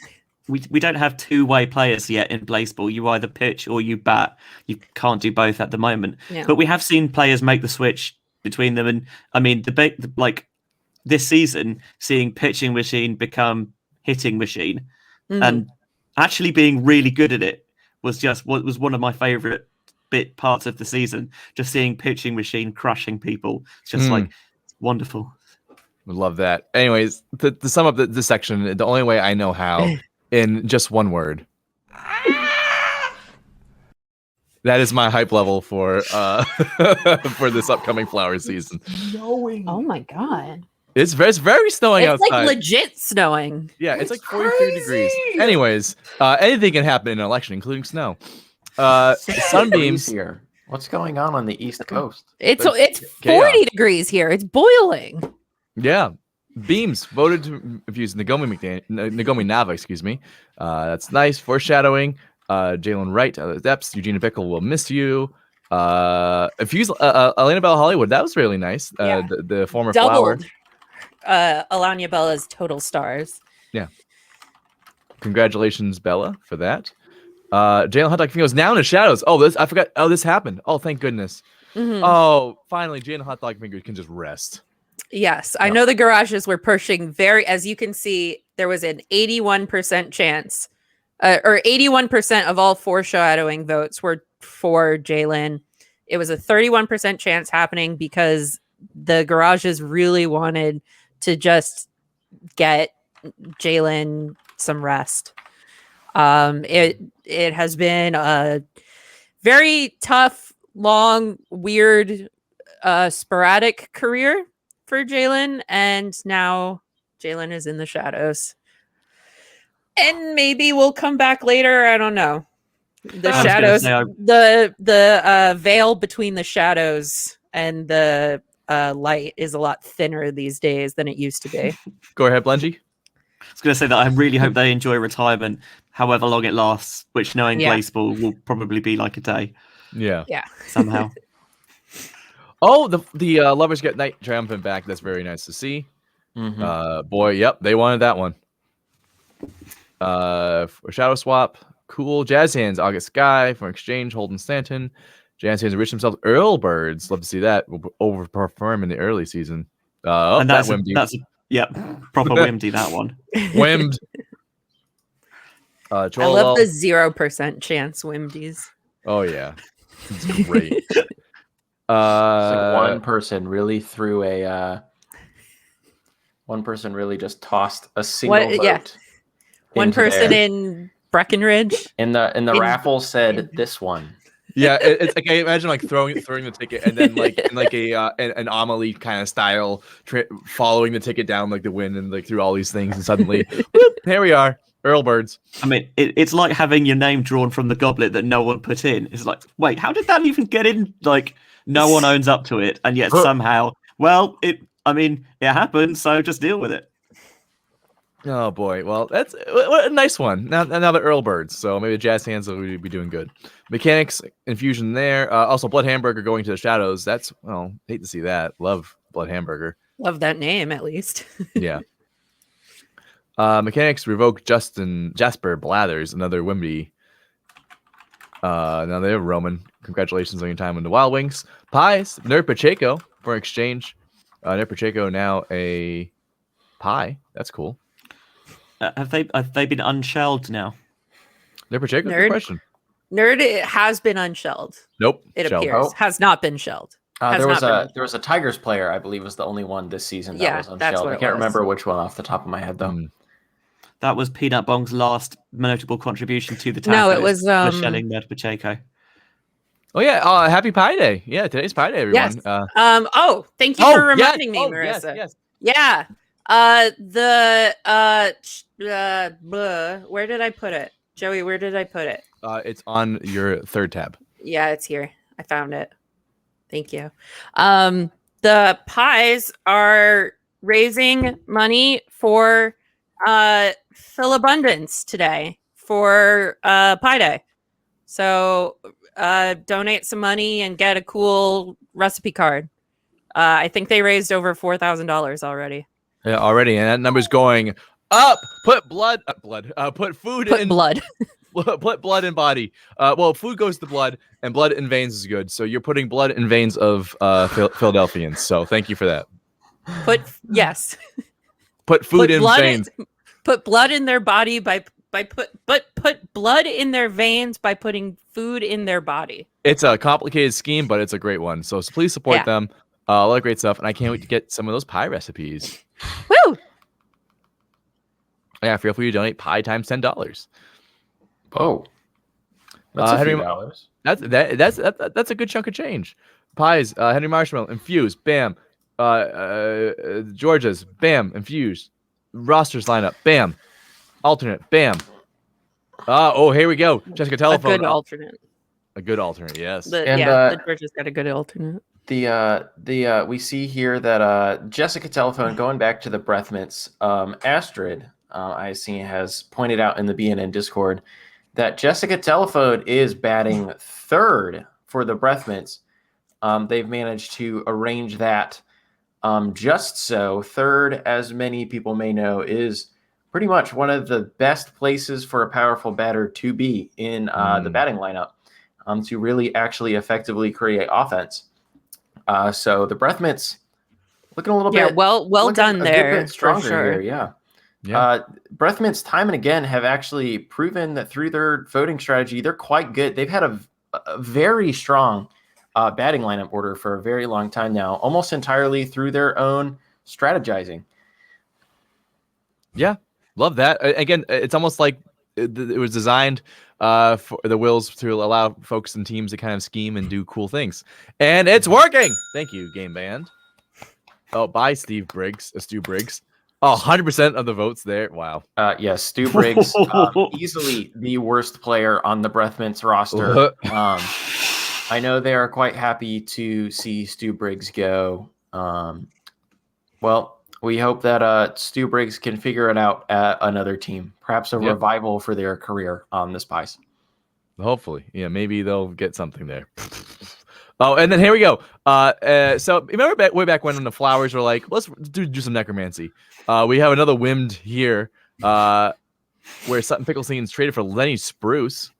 We don't have two-way players yet in Blaseball. You either pitch or you bat. You can't do both at the moment. Yeah. But we have seen players make the switch between them, and I mean this season, seeing pitching machine become hitting machine, and actually being really good at it was one of my favorite parts of the season. Just seeing pitching machine crushing people, it's just like wonderful. Would love that. Anyways, to sum up this section, the only way I know how, in just one word. That is my hype level for for this upcoming flower season. Snowing. Oh my god. It's very snowing outside. It's like legit snowing. Yeah, it's like 43 degrees. Anyways, anything can happen in an election, including snow. Sunbeams here. What's going on the East Coast? It's 40 degrees here. It's boiling. Yeah. Beams voted to infuse Nagomi Nava, excuse me. That's nice. Foreshadowing. Jalen Wright out of the depths. Eugenia Bickle will miss you. Infuse Elena Bella Hollywood. That was really nice. The former doubled flower. Alania Bella's total stars. Yeah. Congratulations, Bella, for that. Jalen Hot Dog Fingers now in the shadows. Oh, I forgot. Oh, this happened. Oh, thank goodness. Oh, finally, Jalen Hot Dog Fingers can just rest. Yes, I know the garages were pushing as you can see, there was an 81% chance, or 81% of all foreshadowing votes were for Jalen. It was a 31% chance happening because the garages really wanted to just get Jalen some rest. It has been a very tough, long, weird, sporadic career for Jalen, and now Jalen is in the shadows. And maybe we'll come back later. I don't know. The shadows, the veil between the shadows and the light is a lot thinner these days than it used to be. Go ahead, Blengy. I was going to say that I really hope they enjoy retirement, however long it lasts, which knowing Blaseball will probably be like a day. Yeah. Somehow. Oh, the Lovers Get Night triumphant back. That's very nice to see. Boy, yep, they wanted that one. For Shadow Swap, cool. Jazz Hands, August Sky. For Exchange, Holden Stanton. Jazz Hands enrich themselves. Earl Birds, love to see that. Will overperform in the early season. And that's proper Wimdy, that one. Wimmed. I love the 0% chance Wimdies. Oh, yeah. It's great. Like one person really threw one person really just tossed a single vote. Yeah. One person in Breckenridge. In the raffle said this one. Yeah, it's like I imagine like throwing the ticket and then like in like an Amelie kind of style following the ticket down like the wind and like through all these things and suddenly whoop, here we are. Earl Birds. I mean, it's like having your name drawn from the goblet that no one put in. It's like, wait, how did that even get in? Like, no one owns up to it, and yet somehow, it happened, so just deal with it. Oh boy, well, that's a nice one. Now the Earl Birds, so maybe Jazz Hands will be doing good. Mechanics infusion there. Also, Blood Hamburger going to the shadows. That's hate to see that. Love Blood Hamburger. Love that name at least. Yeah. Mechanics revoke Jasper Blathers, another Wimby. Now they have Roman. Congratulations on your time in the Wild Wings. Pies, Nerd Pacheco for exchange. Nerd Pacheco now a pie. That's cool. Have they been unshelled now? Nerd Pacheco, good question. Nerd has been unshelled. Nope. It appears. Has not been shelled. There was a Tigers player, I believe, was the only one this season that was unshelled. I can't remember which one off the top of my head, though. That was Peanut Bong's last notable contribution to the tacos. No, it was shelling Nerd Pacheco. Oh yeah, happy Pie Day. Yeah, today's Pie Day, everyone. Yes. Thank you for reminding me, Marissa. Yes. Yeah. Where did I put it? Joey, where did I put it? It's on your third tab. Yeah, it's here. I found it. Thank you. The pies are raising money for Philabundance today for Pie Day. So donate some money and get a cool recipe card. I think they raised over $4,000 already. Yeah, already, and that number's going up. Put blood. Put food in blood. Put blood in body. Well, food goes to blood, and blood in veins is good. So you're putting blood in veins of Philadelphians. So thank you for that. Put food in veins. Put blood in their body put blood in their veins by putting food in their body. It's a complicated scheme, but it's a great one. So please support them. A lot of great stuff, and I can't wait to get some of those pie recipes. Woo! Yeah, feel free to donate pie times $10. Oh, that's a few dollars. That's a good chunk of change. Pies, Henry Marshmallow, infused, bam. Georgia's, bam, infused. Rosters lineup, bam. Alternate, bam. Here we go. Jessica Telephone. A good alternate. A good alternate, yes. The Georgia's got a good alternate. We see here that Jessica Telephone, going back to the breath mints, Astrid, I see, has pointed out in the BNN Discord that Jessica Telephone is batting third for the breath mints. They've managed to arrange that just so. Third, as many people may know, is pretty much one of the best places for a powerful batter to be in the batting lineup, to really actually effectively create offense. So the breath mints looking a little bit well done there. A bit stronger for sure. here, breath mints time and again have actually proven that through their voting strategy, they're quite good. They've had a very strong batting lineup order for a very long time now, almost entirely through their own strategizing. Yeah, love that. Again, it's almost like it was designed for the Wills to allow folks and teams to kind of scheme and do cool things. And it's working! Thank you, Game Band. Oh, bye, Stu Briggs. 100% of the votes there. Wow. Yes, Stu Briggs, easily the worst player on the Breath Mints roster. I know they are quite happy to see Stu Briggs go. Well, we hope that Stu Briggs can figure it out at another team. Perhaps a revival for their career on the Spice. Hopefully. Yeah, maybe they'll get something there. Oh, and then here we go. So remember way back when the Flowers were like, let's do some necromancy. We have another Wimmed here where Sutton Picklestein's traded for Lenny Spruce.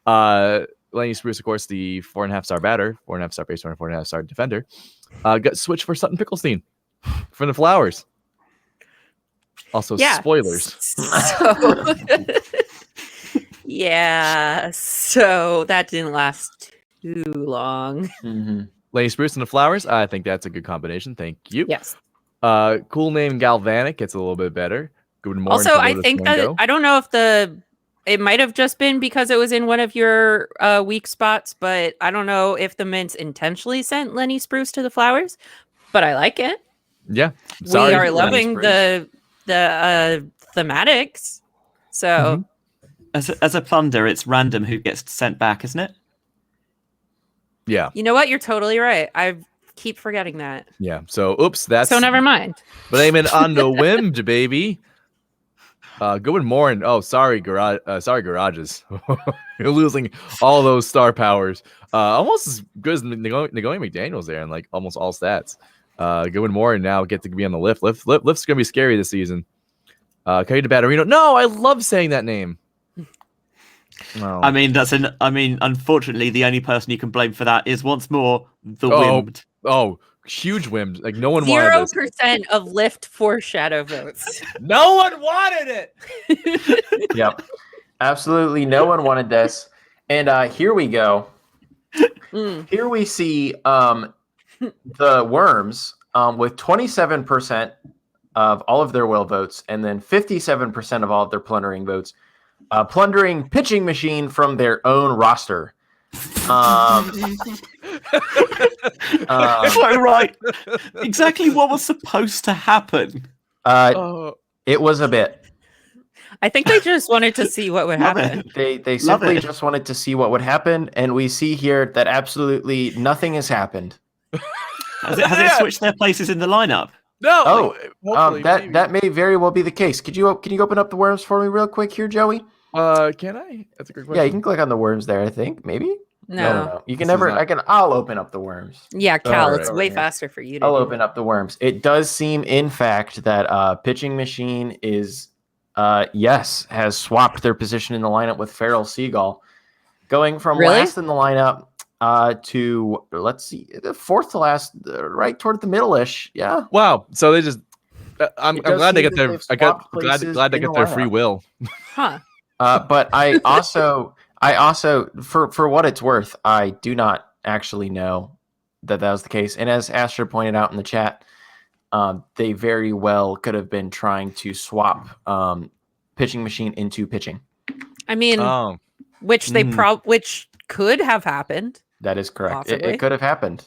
Lenny Spruce, of course, the 4.5-star batter, 4.5-star base runner, 4.5-star defender, got switched for Sutton Picklestein from the Flowers. Also, spoilers. So that didn't last too long. Mm-hmm. Lenny Spruce and the Flowers. I think that's a good combination. Thank you. Yes. Cool name Galvanic gets a little bit better. Good morning. Also, I think that I don't know if it might have just been because it was in one of your weak spots, but I don't know if the Mints intentionally sent Lenny Spruce to the Flowers. But I like it. Yeah, we are loving the thematics. So, as a plunder, it's random who gets sent back, isn't it? Yeah. You know what? You're totally right. I keep forgetting that. Yeah. So, oops. So never mind. Blaming on the whim, baby. Good morning. Oh, sorry, garages. You're losing all those star powers. Almost as good as Nagomi McDaniel's there in like almost all stats. Good morning. Now get to be on the lift. Lift's gonna be scary this season. Cody de Batterino. No, I love saying that name. No. I mean, unfortunately, the only person you can blame for that is once more the Wind. Oh, huge whims. Like no one wanted this. 0% of lift for shadow votes. No one wanted it. Yep. Absolutely no one wanted this. And here we go. Here we see the Worms with 27% of all of their will votes, and then 57% of all of their plundering votes, plundering Pitching Machine from their own roster. Quite right. Exactly what was supposed to happen. It was a bit. I think they just wanted to see what would happen. They simply just wanted to see what would happen, and we see here that absolutely nothing has happened. Has it switched their places in the lineup? No. That may very well be the case. Can you open up the Worms for me real quick here, Joey? Can I? That's a good question. Yeah, you can click on the Worms there. I think maybe. No. You can never. I'll open up the Worms. Yeah, Cal, it's way faster for you. I'll open up the Worms. It does seem, in fact, that Pitching Machine is. Has swapped their position in the lineup with Feral Seagull, going from last in the lineup to, let's see, the fourth to last, right toward the middle-ish. Yeah. Wow. So they just, I'm glad they get their, glad they get their free will. Huh. But I also, for what it's worth, I do not actually know that was the case. And as Asher pointed out in the chat, they very well could have been trying to swap Pitching Machine into pitching. I mean, which could have happened. That is correct. It could have happened.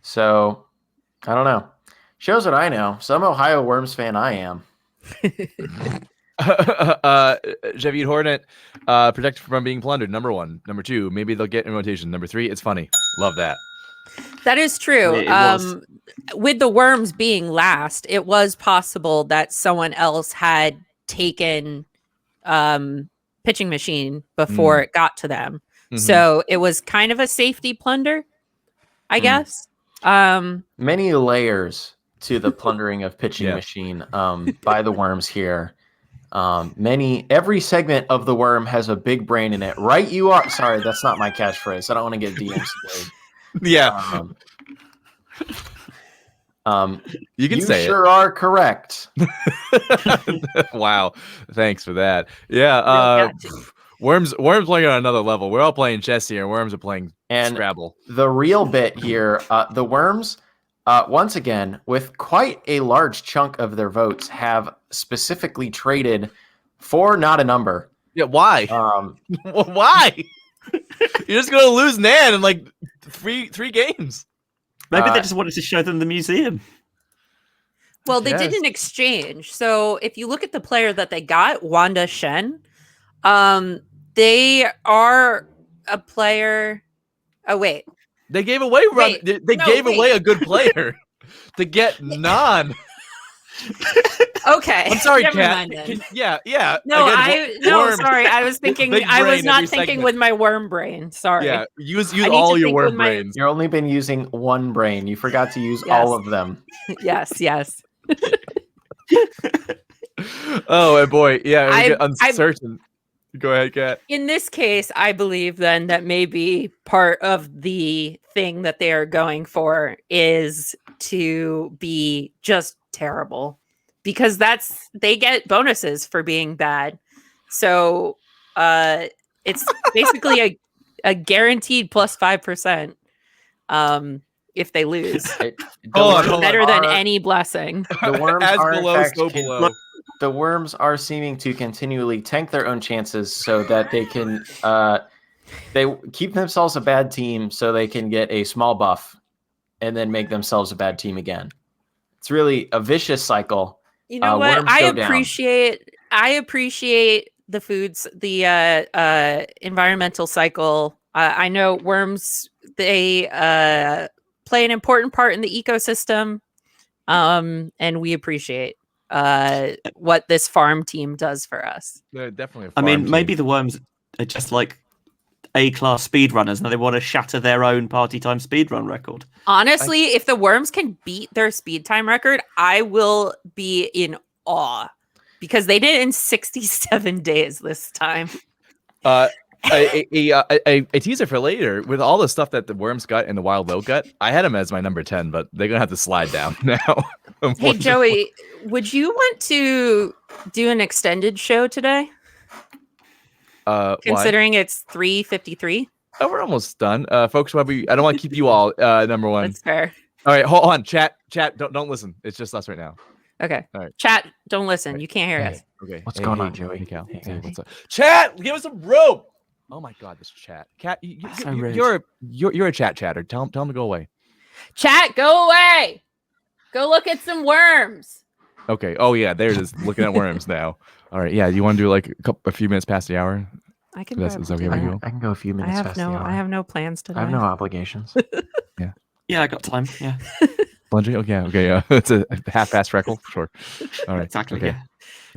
So I don't know. Shows what I know. Some Ohio Worms fan I am. Javid Hornet, protected from being plundered. Number 1. Number 2, maybe they'll get in rotation. Number 3, it's funny. Love that. That is true. With the Worms being last, it was possible that someone else had taken Pitching Machine before it got to them. Mm-hmm. So it was kind of a safety plunder, I guess. Many layers to the plundering of Pitching Machine by the Worms here. Every segment of the Worm has a big brain in it. Right you are. Sorry, that's not my catchphrase. I don't want to get DMs today. Yeah. You can say sure are correct. Wow. Thanks for that. Yeah. Worms playing on another level. We're all playing chess here. Worms are playing Scrabble. The real bit here, the Worms, once again, with quite a large chunk of their votes, have specifically traded for not a number. Yeah, why? Why? You're just gonna lose Nan in like three games. Maybe they just wanted to show them the museum. Well, they did an exchange. So if you look at the player that they got, Wanda Shen, they are a player. Oh wait, they gave away. They gave away a good player to get Nan. Okay. I'm sorry, Kat. Yeah. No, sorry. I was thinking. I was not thinking with my worm brain. Sorry. Yeah, use all your worm brains. You've only been using one brain. You forgot to use all of them. Yes. Oh, and boy, yeah, I get uncertain. Go ahead, Kat. In this case, I believe then that maybe part of the thing that they are going for is to be just terrible, because they get bonuses for being bad. So it's basically a guaranteed plus 5% if they lose. Better than any blessing. The Worms As are below, so below. The Worms are seeming to continually tank their own chances so that they can they keep themselves a bad team so they can get a small buff and then make themselves a bad team again. It's really a vicious cycle. You know what? I appreciate the foods, the environmental cycle. I know Worms, they play an important part in the ecosystem, and we appreciate what this farm team does for us. They're definitely. Maybe the Worms are just like A-class speedrunners, and they want to shatter their own party time speedrun record. Honestly, if the Worms can beat their speed time record, I will be in awe. because they did it in 67 days this time. A teaser for later with all the stuff that the Worms got and the Wild Low got. I had them as my number 10, but they're gonna have to slide down now. Hey Joey, would you want to do an extended show today? Considering it's 3:53. Oh, we're almost done, folks. I don't want to keep you all number one. That's fair. All right, hold on, chat. Don't listen. It's just us right now. Okay. All right. Chat, don't listen. You can't hear us. Okay. What's going on, Joey? Hey, Cal. Hey, what's up? Chat, give us some room. Oh my God, this chat. Cat, you're a chatter. Tell him to go away. Chat, go away. Go look at some worms. Okay. Oh yeah, there it is. Looking at worms now. All right. Yeah. You want to do like a few minutes past the hour? I can. Is okay with you? I can go a few minutes past the hour. I have no plans today. I have no obligations. Yeah. Yeah, I got time. Yeah. Plunging? Okay. It's a half-assed freckle. Sure. All right. Exactly. Okay.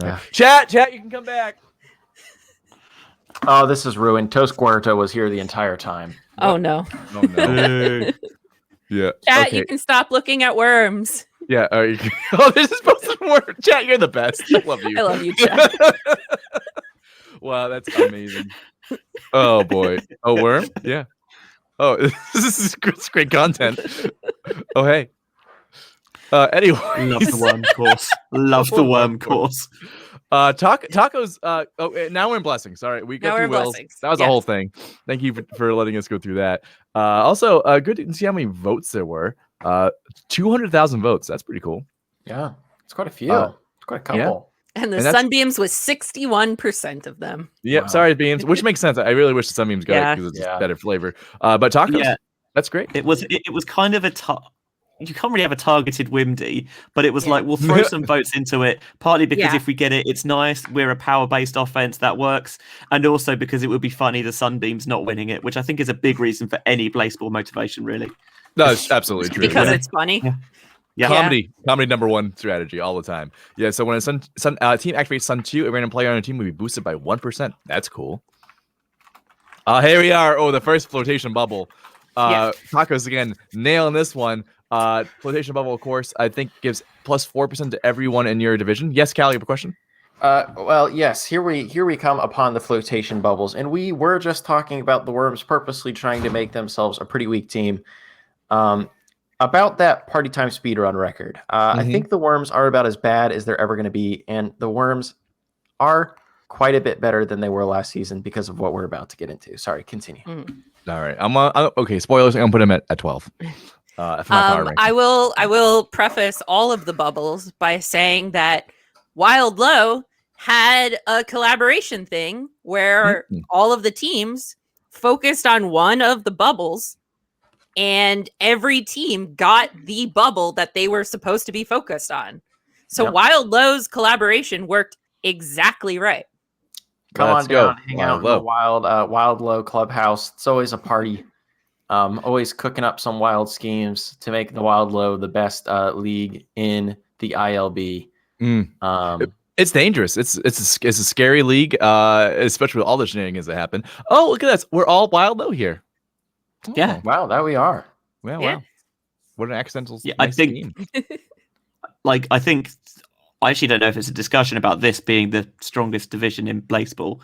Yeah. Chat. You can come back. Oh, this is ruined. Toast Guerta was here the entire time. Oh no. Oh no. Yeah. Chat, okay. you can stop looking at worms. Yeah. Oh, this is supposed to work. Chat, you're the best. I love you. I love you, Chat. Wow, that's amazing. Oh boy. Oh, worm? Yeah. Oh, this is great content. Oh, hey. Anyway. Love the worm course. Love the worm course. Tacos. Now we're in blessings. Sorry, we go through wills. That was a whole thing. Thank you for letting us go through that. Also, good to see how many votes there were. 200,000 votes. That's pretty cool. Yeah, it's quite a few. It's quite a couple. Yeah. And the Sunbeams was 61% of them. Yep. Wow. Sorry, Beams. Which makes sense. I really wish the Sunbeams got it because it's better flavor. But tacos. That's great. It was kind of you can't really have a targeted Wimdy, but it was like, we'll throw some votes into it, partly because if we get it, it's nice. We're a power-based offense that works. And also because it would be funny the Sunbeams not winning it, which I think is a big reason for any Blaseball motivation, really. No, it's absolutely true. Because it's funny. Yeah. Comedy number one strategy all the time. Yeah, so when a team activates Sun 2, a random player on a team will be boosted by 1%. That's cool. Here we are. Oh, the first flotation bubble. Tacos again, nailing this one. Flotation bubble, of course, I think gives plus 4% to everyone in your division. Yes, Cal, you have a question? Well, yes. Here we come upon the flotation bubbles, and we were just talking about the Worms purposely trying to make themselves a pretty weak team. About that party time speedrun record, I think the Worms are about as bad as they're ever going to be, and the Worms are quite a bit better than they were last season because of what we're about to get into. Sorry, continue. All right, I'm okay. Spoilers. I'm gonna put him at 12. I will preface all of the bubbles by saying that Wild Low had a collaboration thing where all of the teams focused on one of the bubbles. And every team got the bubble that they were supposed to be focused on. So Wild Low's collaboration worked exactly right. Come on down, hang out in the Wild Low clubhouse. It's always a party. Always cooking up some wild schemes to make the Wild Low the best league in the ILB. It's dangerous. It's a scary league, especially with all the shenanigans that happen. Oh, look at this. We're all Wild Low here. Oh. Yeah. Wow, that we are. Well, wow. What an accidental. Yeah, nice I think. I actually don't know if it's a discussion about this being the strongest division in Blaseball.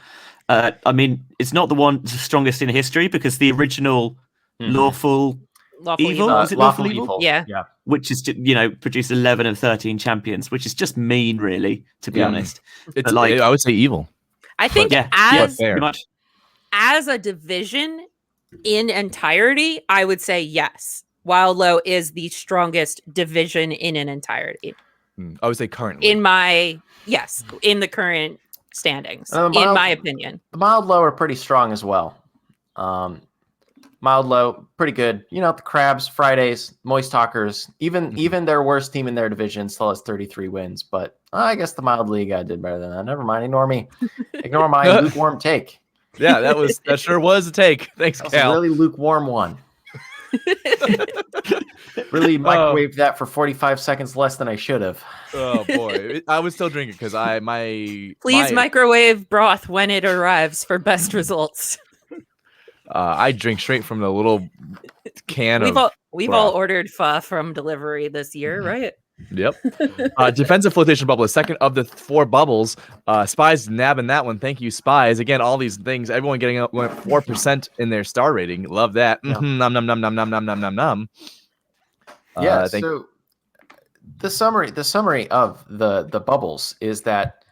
I mean, it's not the strongest in history because the original Lawful Evil, was it Lawful Evil? Yeah. Which is, produced 11 of 13 champions, which is just mean, really, to be honest. It's I would say evil. I think as a division in entirety, I would say yes. Wild Low is the strongest division in an entirety. I would say currently. In the current standings, in my opinion. The Mild Low are pretty strong as well. Mild Low, pretty good. The Crabs, Fridays, Moist Talkers, even their worst team in their division still has 33 wins. But I guess the Mild League did better than that. Never mind. Ignore me. Ignore my lukewarm take. Yeah, that sure was a take. Thanks, Cal. That was a really lukewarm one. Really microwaved that for 45 seconds less than I should have. Oh boy, I was still drinking because Please microwave broth when it arrives for best results. I drink straight from the little can. We've all ordered pho from delivery this year, right? Yep. Defensive flotation bubble is second of the 4 bubbles. Spies nabbing that one. Thank you, Spies. Again, all these things. Everyone getting up 4% in their star rating. Love that. Yeah. Nom nom nom nom nom nom nom nom nom. Yeah. So the summary of the bubbles is that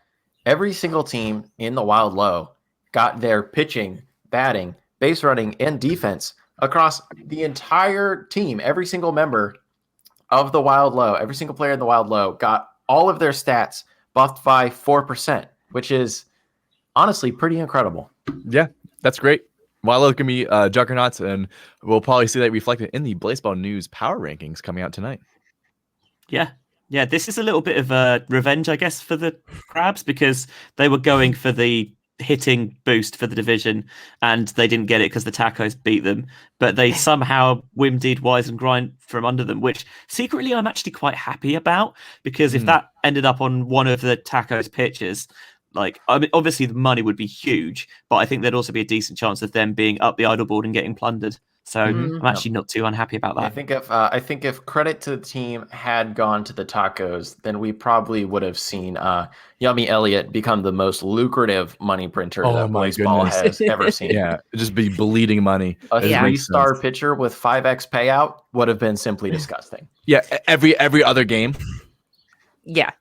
every single team in the Wild Low got their pitching, batting, base running, and defense across the entire team. Every single member of the Wild Low, every single player in the Wild Low got all of their stats buffed by 4%, which is honestly pretty incredible. Yeah, that's great. Wild Low can be juggernauts, and we'll probably see that reflected in the Blaseball News power rankings coming out tonight. Yeah. Yeah, this is a little bit of a revenge, I guess, for the Crabs, because they were going for the hitting boost for the division and they didn't get it because the Tacos beat them, but they somehow wimdied Wise and Grind from under them, which secretly I'm actually quite happy about, because if that ended up on one of the Tacos pitches, like, I mean, obviously the money would be huge, but I think there'd also be a decent chance of them being up the idle board and getting plundered. So I'm actually not too unhappy about that. I think if credit to the team had gone to the Tacos, then we probably would have seen Yummy Elliott become the most lucrative money printer that Blaseball has ever seen. Yeah, just be bleeding money. A 3-star pitcher with 5x payout would have been simply disgusting. Yeah, every other game. Yeah.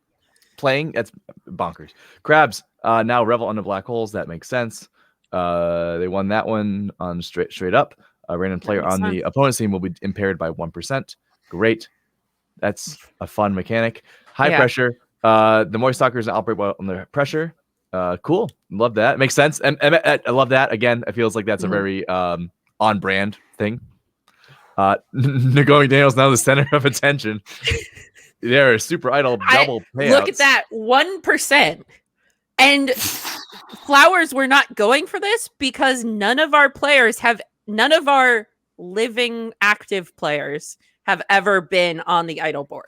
Playing, that's bonkers. Crabs now revel under black holes. That makes sense. They won that one on straight up. A random player on the opponent's team will be impaired by 1%. Great. That's a fun mechanic. High pressure. The more stalkers operate well under pressure. Cool. Love that. Makes sense. And I love that. Again, it feels like that's a very on-brand thing. Nagoni Daniels now the center of attention. They're super idle double payouts. Look at that. 1%. And Flowers were not going for this because none of our living active players have ever been on the idle board.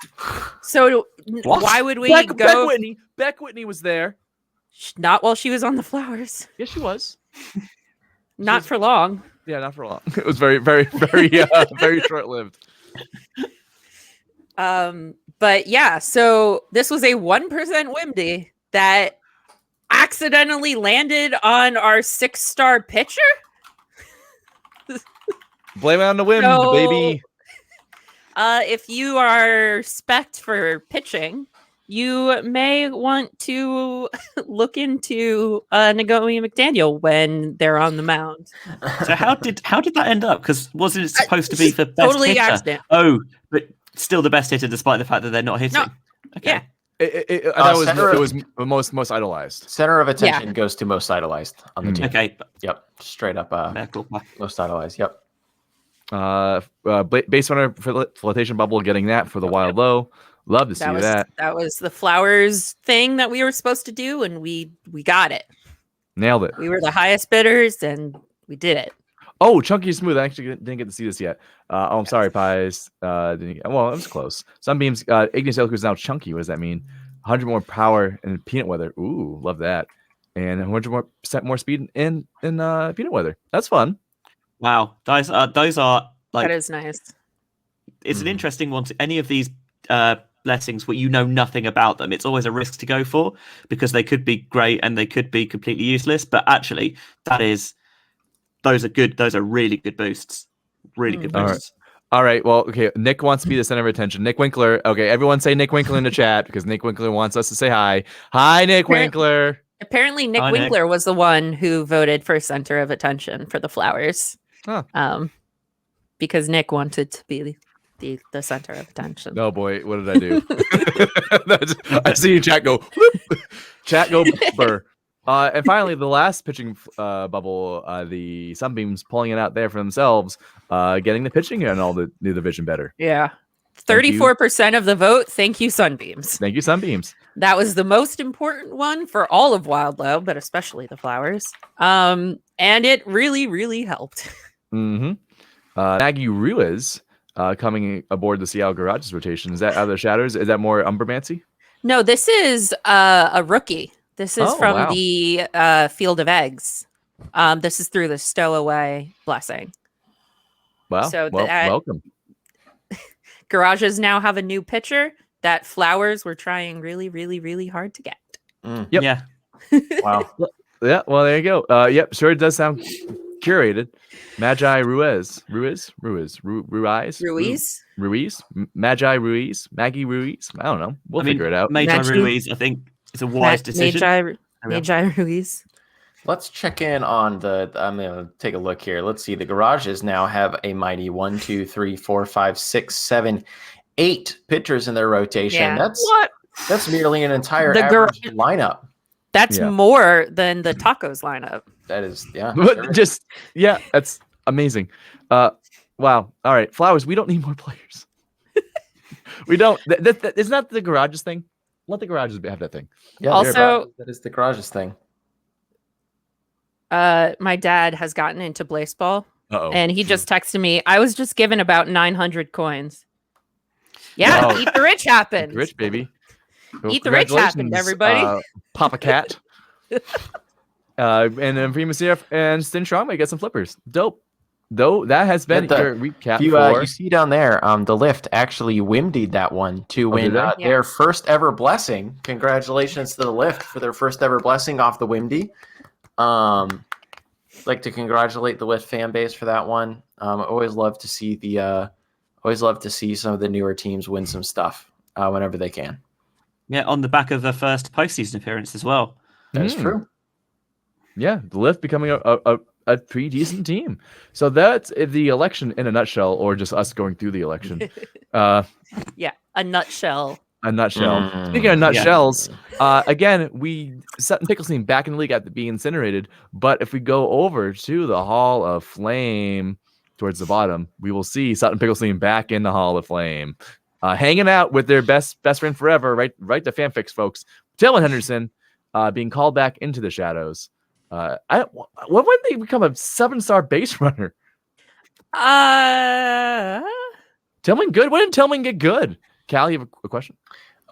So why would we go? Beck Whitney was there. Not while she was on the Flowers. Yes, she was. Not for long. Yeah, not for long. It was very, very, very, very short-lived. But yeah, so this was a 1% Wimdy that accidentally landed on our 6-star pitcher. Blame it on the wind, baby. If you are spec'd for pitching, you may want to look into Nagoni McDaniel when they're on the mound. So how did that end up? Because wasn't it supposed to be for best totally hitter? Accident. Oh, but still the best hitter despite the fact that they're not hitting. No. Okay. Yeah. It was most idolized. Center of attention goes to most idolized on the team. Okay. Yep. Straight up. Most idolized. Yep. Base runner flotation bubble, getting that for the Wild Low. Love to see that. That was the Flowers thing that we were supposed to do, and we got it. Nailed it. We were the highest bidders, and we did it. Oh, Chunky Smooth. I actually didn't get to see this yet. I'm sorry, Pies. Well, it was close. Sunbeams. Ignis Elku is now Chunky. What does that mean? 100 more power in peanut weather. Ooh, love that. And 100% more speed in peanut weather. That's fun. Wow, those are like, that is nice. It's an interesting one. Any of these blessings where you know nothing about them, it's always a risk to go for because they could be great and they could be completely useless. But actually, those are good. Those are really good boosts. Really good boosts. All right. Well, okay. Nick wants to be the center of attention. Nick Winkler. Okay, everyone say Nick Winkler in the chat because Nick Winkler wants us to say hi. Hi, Nick Winkler. Apparently, Nick Winkler was the one who voted for center of attention for the Flowers. Huh. Because Nick wanted to be the center of attention. Oh boy, what did I do? I see you chat go. Chat go burr. And finally, the last pitching bubble, the Sunbeams pulling it out there for themselves, getting the pitching and all the new division better. Yeah. 34% of the vote. Thank you, Sunbeams. Thank you, Sunbeams. That was the most important one for all of Wild Low, but especially the Flowers. And it really, really helped. Mm-hmm. Maggie Ruiz coming aboard the Seattle Garages rotation. Is that out of the shadows? Is that more Umbermancy? No, this is a rookie. This is from the Field of Eggs. This is through the Stowaway Blessing. Wow. So welcome. Garages now have a new pitcher. that Flowers were trying really, really, really hard to get. Yep. Yeah. Wow. Yeah. Well, there you go. Yep. Sure, it does sound curated. Magi Ruiz, Magi Ruiz, Maggie Ruiz. I don't know. We'll figure it out. Magi Ruiz, I think, is a wise decision. Magi Ruiz. Let's check in on I'm going to take a look here. Let's see. The Garages now have a mighty 1, 2, 3, 4, 5, 6, 7, 8 pitchers in their rotation. Yeah. That's nearly an entire average lineup. That's more than the Tacos lineup. That is, yeah. That's amazing. Wow. All right, Flowers, we don't need more players. We don't. Isn't that the Garages thing? Let the Garages have that thing. Yeah. Also, that is the Garages thing. My dad has gotten into Blaseball, and he just texted me. I was just given about 900 coins. Yeah, Eat the Rich happened. Rich, baby. Well, Eat the Rich happened, everybody. Papa Cat. And then Primus and Stin Strong may get some flippers. Dope. Though that has been your recap. You see down there, the Lift actually wimdied that one to win their first ever blessing. Congratulations to the Lift for their first ever blessing off the Wimdy. Like to congratulate the Lift fan base for that one. Always love to see some of the newer teams win some stuff whenever they can. Yeah, on the back of the first postseason appearance as well. That is true. Yeah, the Lift becoming a pretty decent team. So that's the election in a nutshell, or just us going through the election. Yeah, a nutshell. A nutshell. Speaking of nutshells, again, Sutton Picklestein back in the league after being incinerated. But if we go over to the Hall of Flame towards the bottom, we will see Sutton Picklestein back in the Hall of Flame, hanging out with their best friend forever, right to fanfics, folks. Taylor Henderson being called back into the shadows. When they become a 7-star base runner? Tillman good? When did Tillman get good? Cal, you have a question?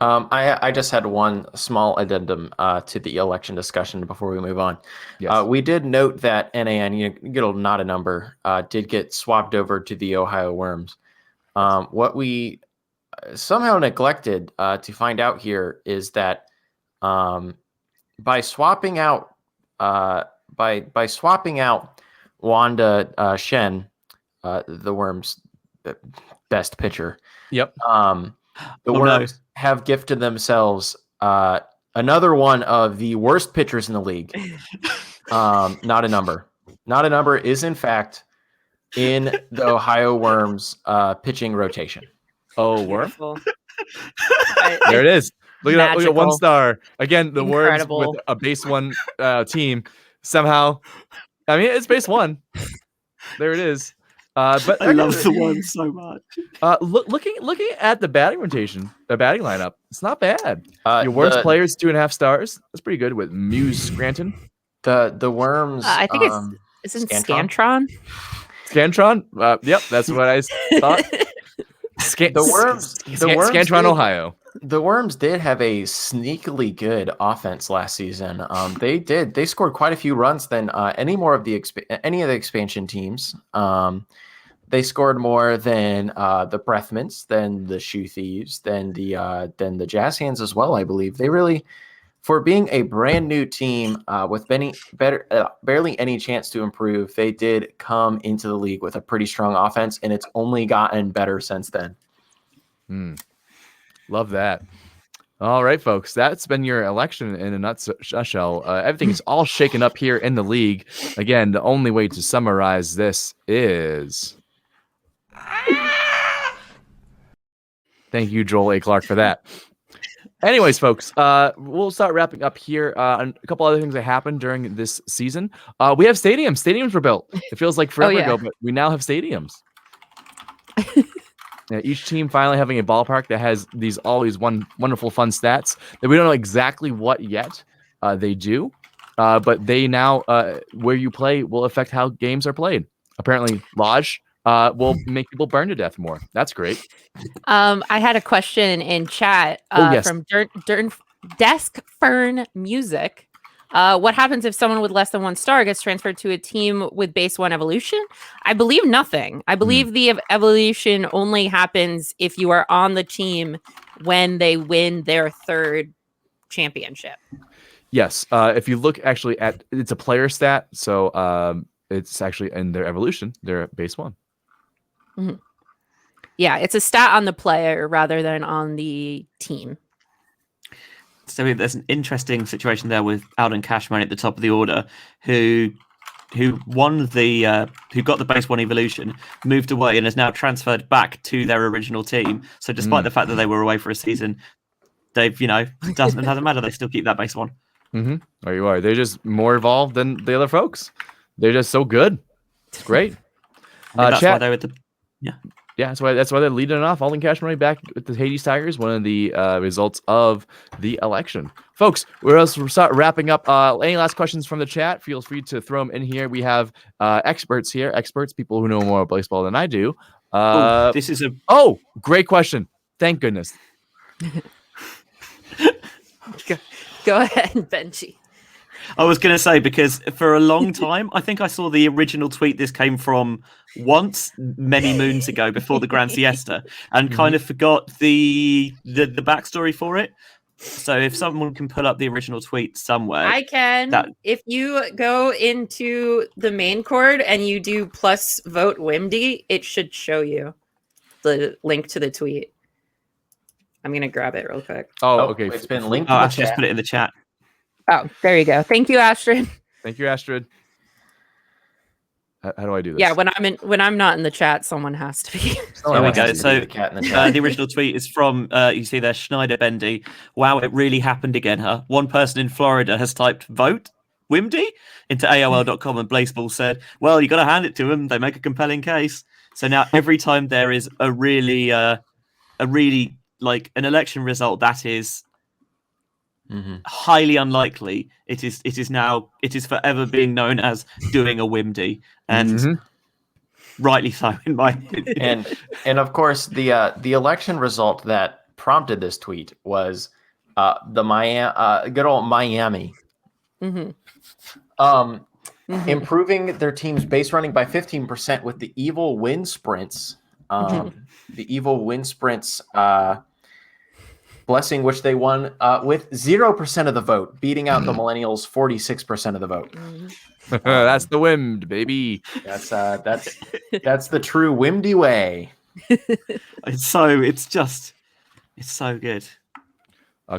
I just had one small addendum to the election discussion before we move on. Yes. We did note that NAN, not a number, did get swapped over to the Ohio Worms. What we somehow neglected to find out here is that by swapping out Wanda Shen, the Worms' best pitcher. Yep. The Worms have gifted themselves another one of the worst pitchers in the league. Not a number. Not a number is in fact in the Ohio Worms pitching rotation. Oh, Worm. There it is. Look at 1 star. Again, the Worms with a base 1 team. Somehow, I mean, it's base 1. There it is. But I love the Worms so much. Looking at the batting rotation, the batting lineup, it's not bad. Your Worms players 2.5 stars. That's pretty good with Muse Scranton. The Worms. I think isn't Scantron? Scantron? Yep, that's what I thought. The Worms. Scantron, Ohio. The Worms did have a sneakily good offense last season. They did. They scored quite a few runs than any of the expansion teams. They scored more than the Breathmints, than the Shoe Thieves, than the Jazz Hands as well. I believe they really, for being a brand new team with barely any chance to improve, they did come into the league with a pretty strong offense, and it's only gotten better since then. Love that. All right, folks. That's been your election in a nutshell. Everything is all shaken up here in the league. Again, the only way to summarize this is... Thank you, Joel A. Clark, for that. Anyways, folks, we'll start wrapping up here. A couple other things that happened during this season. We have stadiums. Stadiums were built. It feels like forever ago, but we now have stadiums. Each team finally having a ballpark that has all these wonderful fun stats that we don't know exactly what yet they do, but they now where you play will affect how games are played. Apparently, Lodge will make people burn to death more. That's great. I had a question in chat from Desk Fern Music. What happens if someone with less than 1 star gets transferred to a team with base 1 evolution? I believe nothing. I believe the evolution only happens if you are on the team when they win their 3rd championship. Yes. If you look actually at, it's a player stat. So it's actually in their evolution, they're at base 1. Mm-hmm. Yeah, it's a stat on the player rather than on the team. So there's an interesting situation there with Alden Cashman at the top of the order, who won the who got the base 1 evolution, moved away, and is now transferred back to their original team. So despite the fact that they were away for a season, they've doesn't matter. They still keep that base 1. Mm-hmm. There you are. They're just more evolved than the other folks. They're just so good. It's great. That's why they were Yeah, that's why they're leading it off. Alden Cashman back with the Hades Tigers, one of the results of the election. Folks, we'll start wrapping up. Any last questions from the chat? Feel free to throw them in here. We have experts here, people who know more about baseball than I do. This is great question. Thank goodness. Go ahead, Benji. I was going to say, because for a long time, I think I saw the original tweet this came from once many moons ago before the Grand Siesta, and kind of forgot the backstory for it. So if someone can pull up the original tweet somewhere. I can. If you go into the main cord and you do plus vote Wimdy, it should show you the link to the tweet. I'm going to grab it real quick. Oh, okay. It's been linked. I just put it in the chat. Oh, there you go. Thank you, Astrid. Thank you, Astrid. How do I do this? Yeah, when I'm not in the chat, someone has to be. There we go. So the original tweet is from you see there, Schneider Bendy. Wow, it really happened again, huh? One person in Florida has typed vote Wimdy into AOL.com, and Blaseball said, "Well, you got to hand it to them. They make a compelling case." So now every time there is a really like an election result that is highly unlikely, it is forever being known as doing a Wimdy, and rightly so in my opinion. And of course the election result that prompted this tweet was the good old Miami improving their team's base running by 15% with the evil wind sprints. The evil wind sprints blessing, which they won with 0% of the vote, beating out the Millennials 46% of the vote. That's the Wimd, baby. That's the true Wimdy way. It's so good.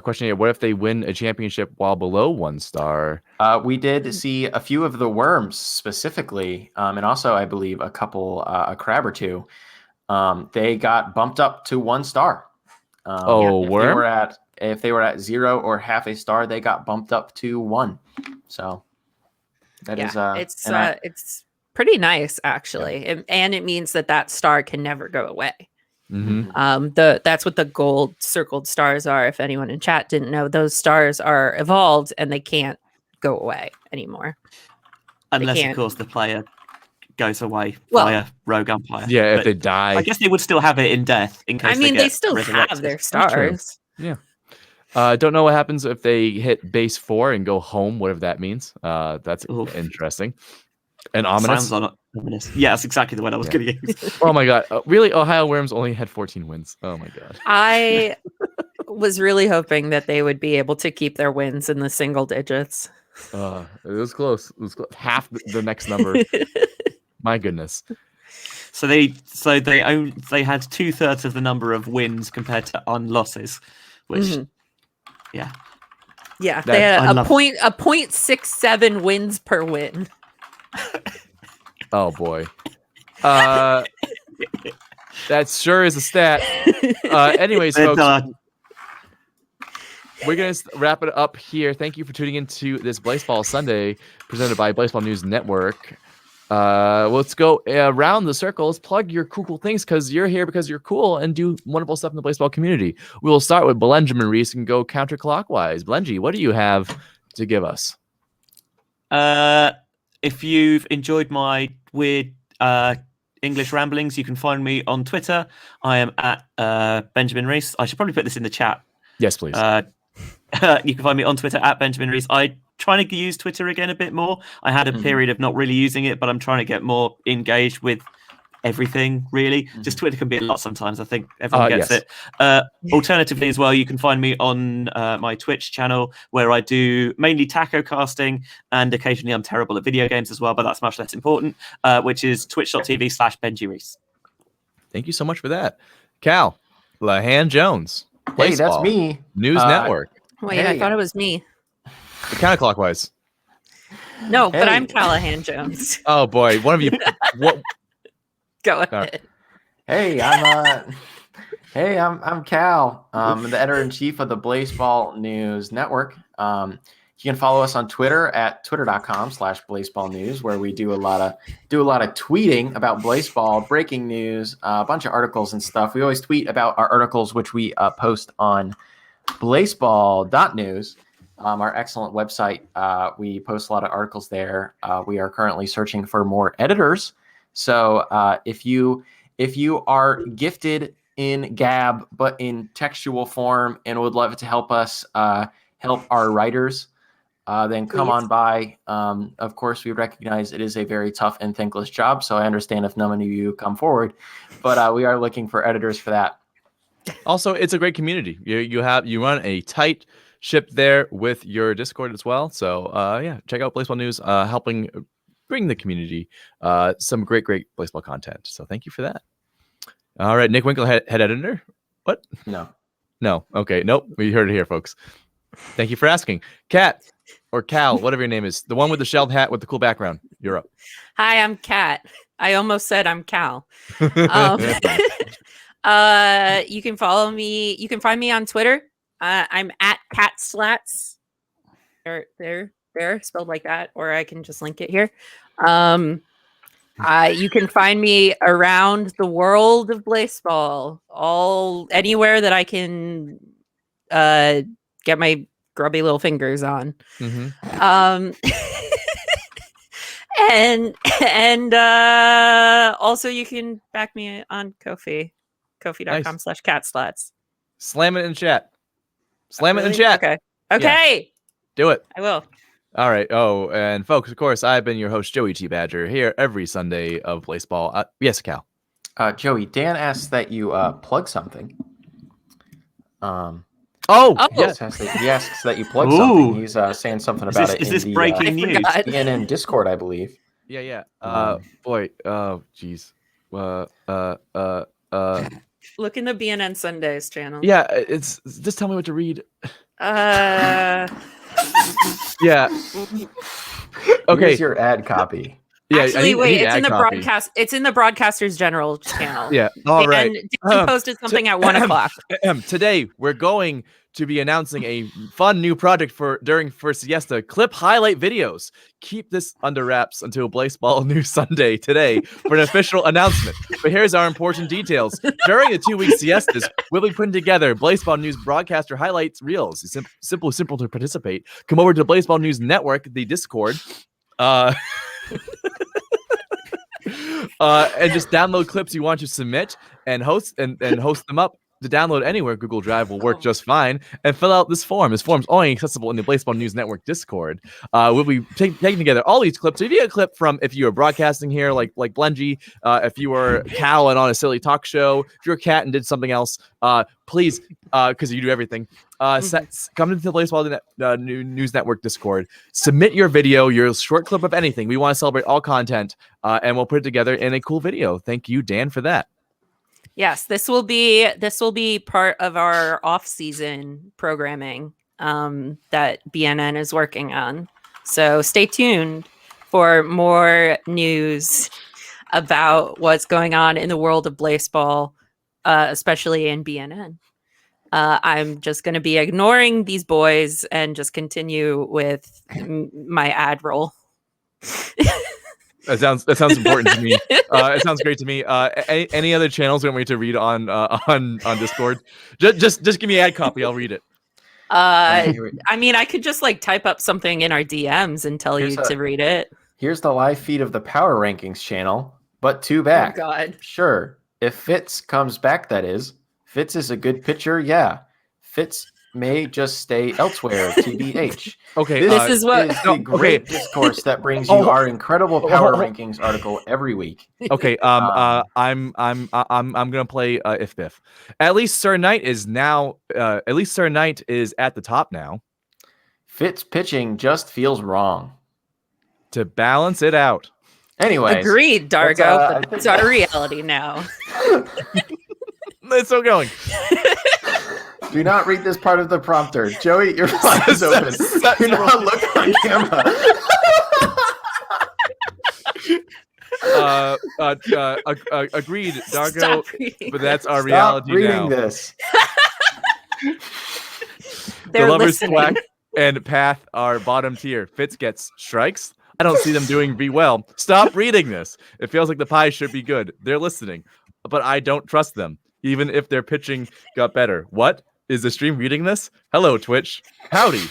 Question here: what if they win a championship while below 1 star? We did see a few of the Worms specifically, and also I believe a couple, a crab or two. They got bumped up to 1 star. If they were at 0 or half a star, they got bumped up to 1. So that is it's pretty nice actually, and it means that star can never go away. That's what the gold circled stars are. If anyone in chat didn't know, those stars are evolved and they can't go away anymore, unless of course the player goes away via rogue umpire. Yeah, if they die, I guess they would still have it in death. In case they still have their stars. Yeah. Don't know what happens if they hit base 4 and go home, whatever that means. That's interesting and ominous. Sounds ominous. Yeah, that's exactly the word I was going to use. Oh my god! Really, Ohio Worms only had 14 wins. Oh my god! I was really hoping that they would be able to keep their wins in the single digits. It was close. It was close. Half the next number. My goodness. So they had 2/3 of the number of wins compared to losses, which they had a 0.67 wins per win. Oh boy. That sure is a stat. Anyways, folks, we're going to wrap it up here. Thank you for tuning into this Blaseball Sunday presented by Blaseball News Network. Let's go around the circles. Plug your cool things because you're here because you're cool and do wonderful stuff in the baseball community. We will start with Benjamin Reese and go counterclockwise. Blengy, what do you have to give us? If you've enjoyed my weird English ramblings, you can find me on Twitter. I am at Benjamin Reese. I should probably put this in the chat. Yes, please. You can find me on Twitter at Benjamin Reese. I trying to use Twitter again a bit more. I had a period of not really using it, but I'm trying to get more engaged with everything, really. Just Twitter can be a lot sometimes. I think everyone gets it. Alternatively as well, you can find me on my Twitch channel, where I do mainly taco casting, and occasionally I'm terrible at video games as well, but that's much less important, which is twitch.tv/Benji Reese. Thank you so much for that. Cal, Lahan Jones. Hey, that's me. News Network. Wait, I thought it was me. Counterclockwise. No, but I'm Callahan Jones. Oh boy, one of you. What? Go ahead. Hey, I'm Cal. I'm the editor-in-chief of the Blaseball News Network. You can follow us on Twitter at twitter.com/blaseballnews, where we do a lot of tweeting about Blaseball, breaking news, a bunch of articles and stuff. We always tweet about our articles, which we post on blaseball.news, our excellent website. We post a lot of articles there. We are currently searching for more editors. So if you are gifted in Gab but in textual form and would love to help us help our writers, then come on by. Of course, we recognize it is a very tough and thankless job, so I understand if none of you come forward, but we are looking for editors for that. Also, it's a great community. You run a tight ship there with your Discord as well. So check out Blaseball News, helping bring the community some great baseball content. So thank you for that. All right, Nick Winkle, head editor. What? No. Okay. Nope. We heard it here, folks. Thank you for asking. Kat or Cal, whatever your name is, the one with the shelled hat with the cool background. You're up. Hi, I'm Kat. I almost said I'm Cal. You can follow me. You can find me on Twitter. I'm at CatSlats. There, spelled like that, or I can just link it here. You can find me around the world of Blaseball, anywhere that I can get my grubby little fingers on. And also you can back me on Ko-fi, kofi.com/catslats. Slam it in chat. It in chat. Okay. Yeah. Do it. I will. All right. Oh, and folks, of course, I've been your host, Joey T. Badger, here every Sunday of Blaseball. Yes, Cal. Joey, Dan asked that you plug something. Yes. He asks that you plug something. He's saying something about it. Is this breaking news? CNN Discord, I believe. Yeah. Boy. Oh, jeez. Look in the BNN Sundays channel. Yeah, it's just tell me what to read. Yeah. Okay. Here's your ad copy. Yeah, actually, wait, it's in the broadcast. It's in the Broadcasters General channel. Yeah. All right. And Dan posted something at 1:00. Today we're going to be announcing a fun new project during Siesta. Clip highlight videos. Keep this under wraps until Blaseball News Sunday today for an official announcement. But here's our important details. During the 2-week siestas, we'll be putting together Blaseball News broadcaster highlights reels. It's simple to participate. Come over to Blaseball News Network, the Discord. And just download clips you want to submit and host them up to download anywhere. Google Drive will work just fine. And fill out this form. This form's only accessible in the Blaseball News Network Discord. We'll be taking together all these clips. So if you get a clip from, if you were broadcasting here like Blengy, if you were Cal and on a silly talk show, if you're a cat and did something else, please, because you do everything, come into the Blaseball News Network Discord, submit your video, your short clip of anything. We want to celebrate all content, and we'll put it together in a cool video. Thank you, Dan, for that. Yes, this will be part of our off-season programming that BNN is working on. So stay tuned for more news about what's going on in the world of Blaseball, especially in BNN. I'm just going to be ignoring these boys and just continue with my ad roll. That sounds important to me. It sounds great to me. Any other channels you want me to read on Discord? Just give me ad copy. I'll read it. I mean, I could just type up something in our DMs and tell you to read it. Here's the live feed of the Power Rankings channel, but two back. Oh God. Sure. If Fitz comes back, that is. Fitz is a good pitcher. Yeah. Fitz may just stay elsewhere, TBH. Okay, this is the great discourse that brings you our incredible power rankings article every week. Okay, I'm gonna play if biff. At least Sir Knight is now. At least Sir Knight is at the top now. Fitz pitching just feels wrong. To balance it out. Anyway, agreed, Dargo. But it's our reality now. It's still going. Do not read this part of the prompter. Joey, your line is open. Do not look on camera. Agreed, Dargo. But that's our Stop reality reading now. This. The lovers Thwack and Path are bottom tier. Fitz gets strikes. I don't see them doing well. Stop reading this. It feels like the pie should be good. They're listening, but I don't trust them, even if their pitching got better. What? Is the stream reading this? Hello, Twitch. Howdy.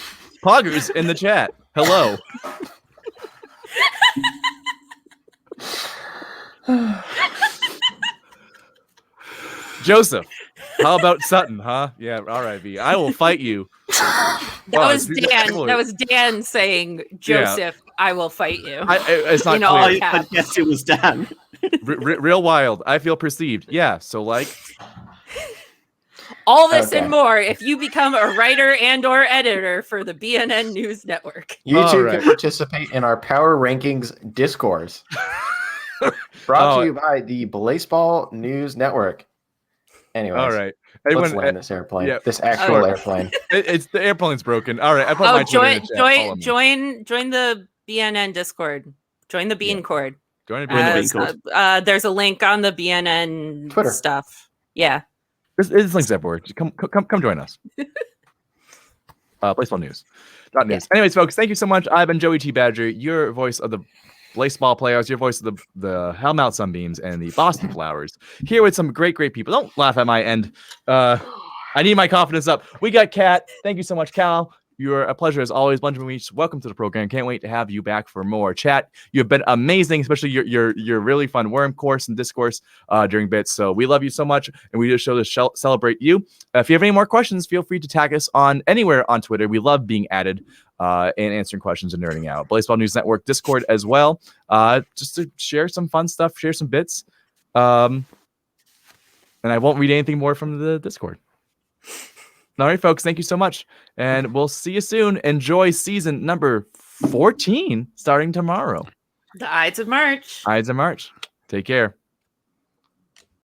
Poggers in the chat. Hello. Joseph. How about Sutton, huh? Yeah, all right, V. I will fight you. That was Dan. That was Dan saying, Joseph, yeah. I will fight you. It's not clear. I guess it was Dan. Real wild. I feel perceived. Yeah, so like... All this and more if you become a writer and or editor for the BNN News Network. You too can participate in our Power Rankings discourse. Brought to you by the Blaseball News Network. Anyways, all right. Let's land this airplane. Yeah. This actual airplane. It's the airplane's broken. All right. I put my join the BNN Discord. Join the Bean Cord. Join the Bean Cord. There's a link on the BNN Twitter stuff. Yeah. There's links everywhere. Come join us. Baseball news. Yeah. Anyways, folks, thank you so much. I've been Joey T. Badger, your voice of the Blaseball players, your voice of the Hellmouth Sunbeams and the Boston Flowers. Here with some great people. Don't laugh at my end. I need my confidence up. We got Kat. Thank you so much, Cal. You're a pleasure as always. Benjamin Weech, welcome to the program. Can't wait to have you back for more chat. You've been amazing, especially your really fun worm course and discourse during bits. So we love you so much, and we just show to celebrate you. If you have any more questions, feel free to tag us on anywhere on Twitter. We love being added and answering questions and nerding out. Blaseball News Network Discord as well, just to share some fun stuff, share some bits. And I won't read anything more from the Discord. All right, folks, thank you so much. And we'll see you soon. Enjoy season number 14 starting tomorrow. The Ides of March. Ides of March. Take care.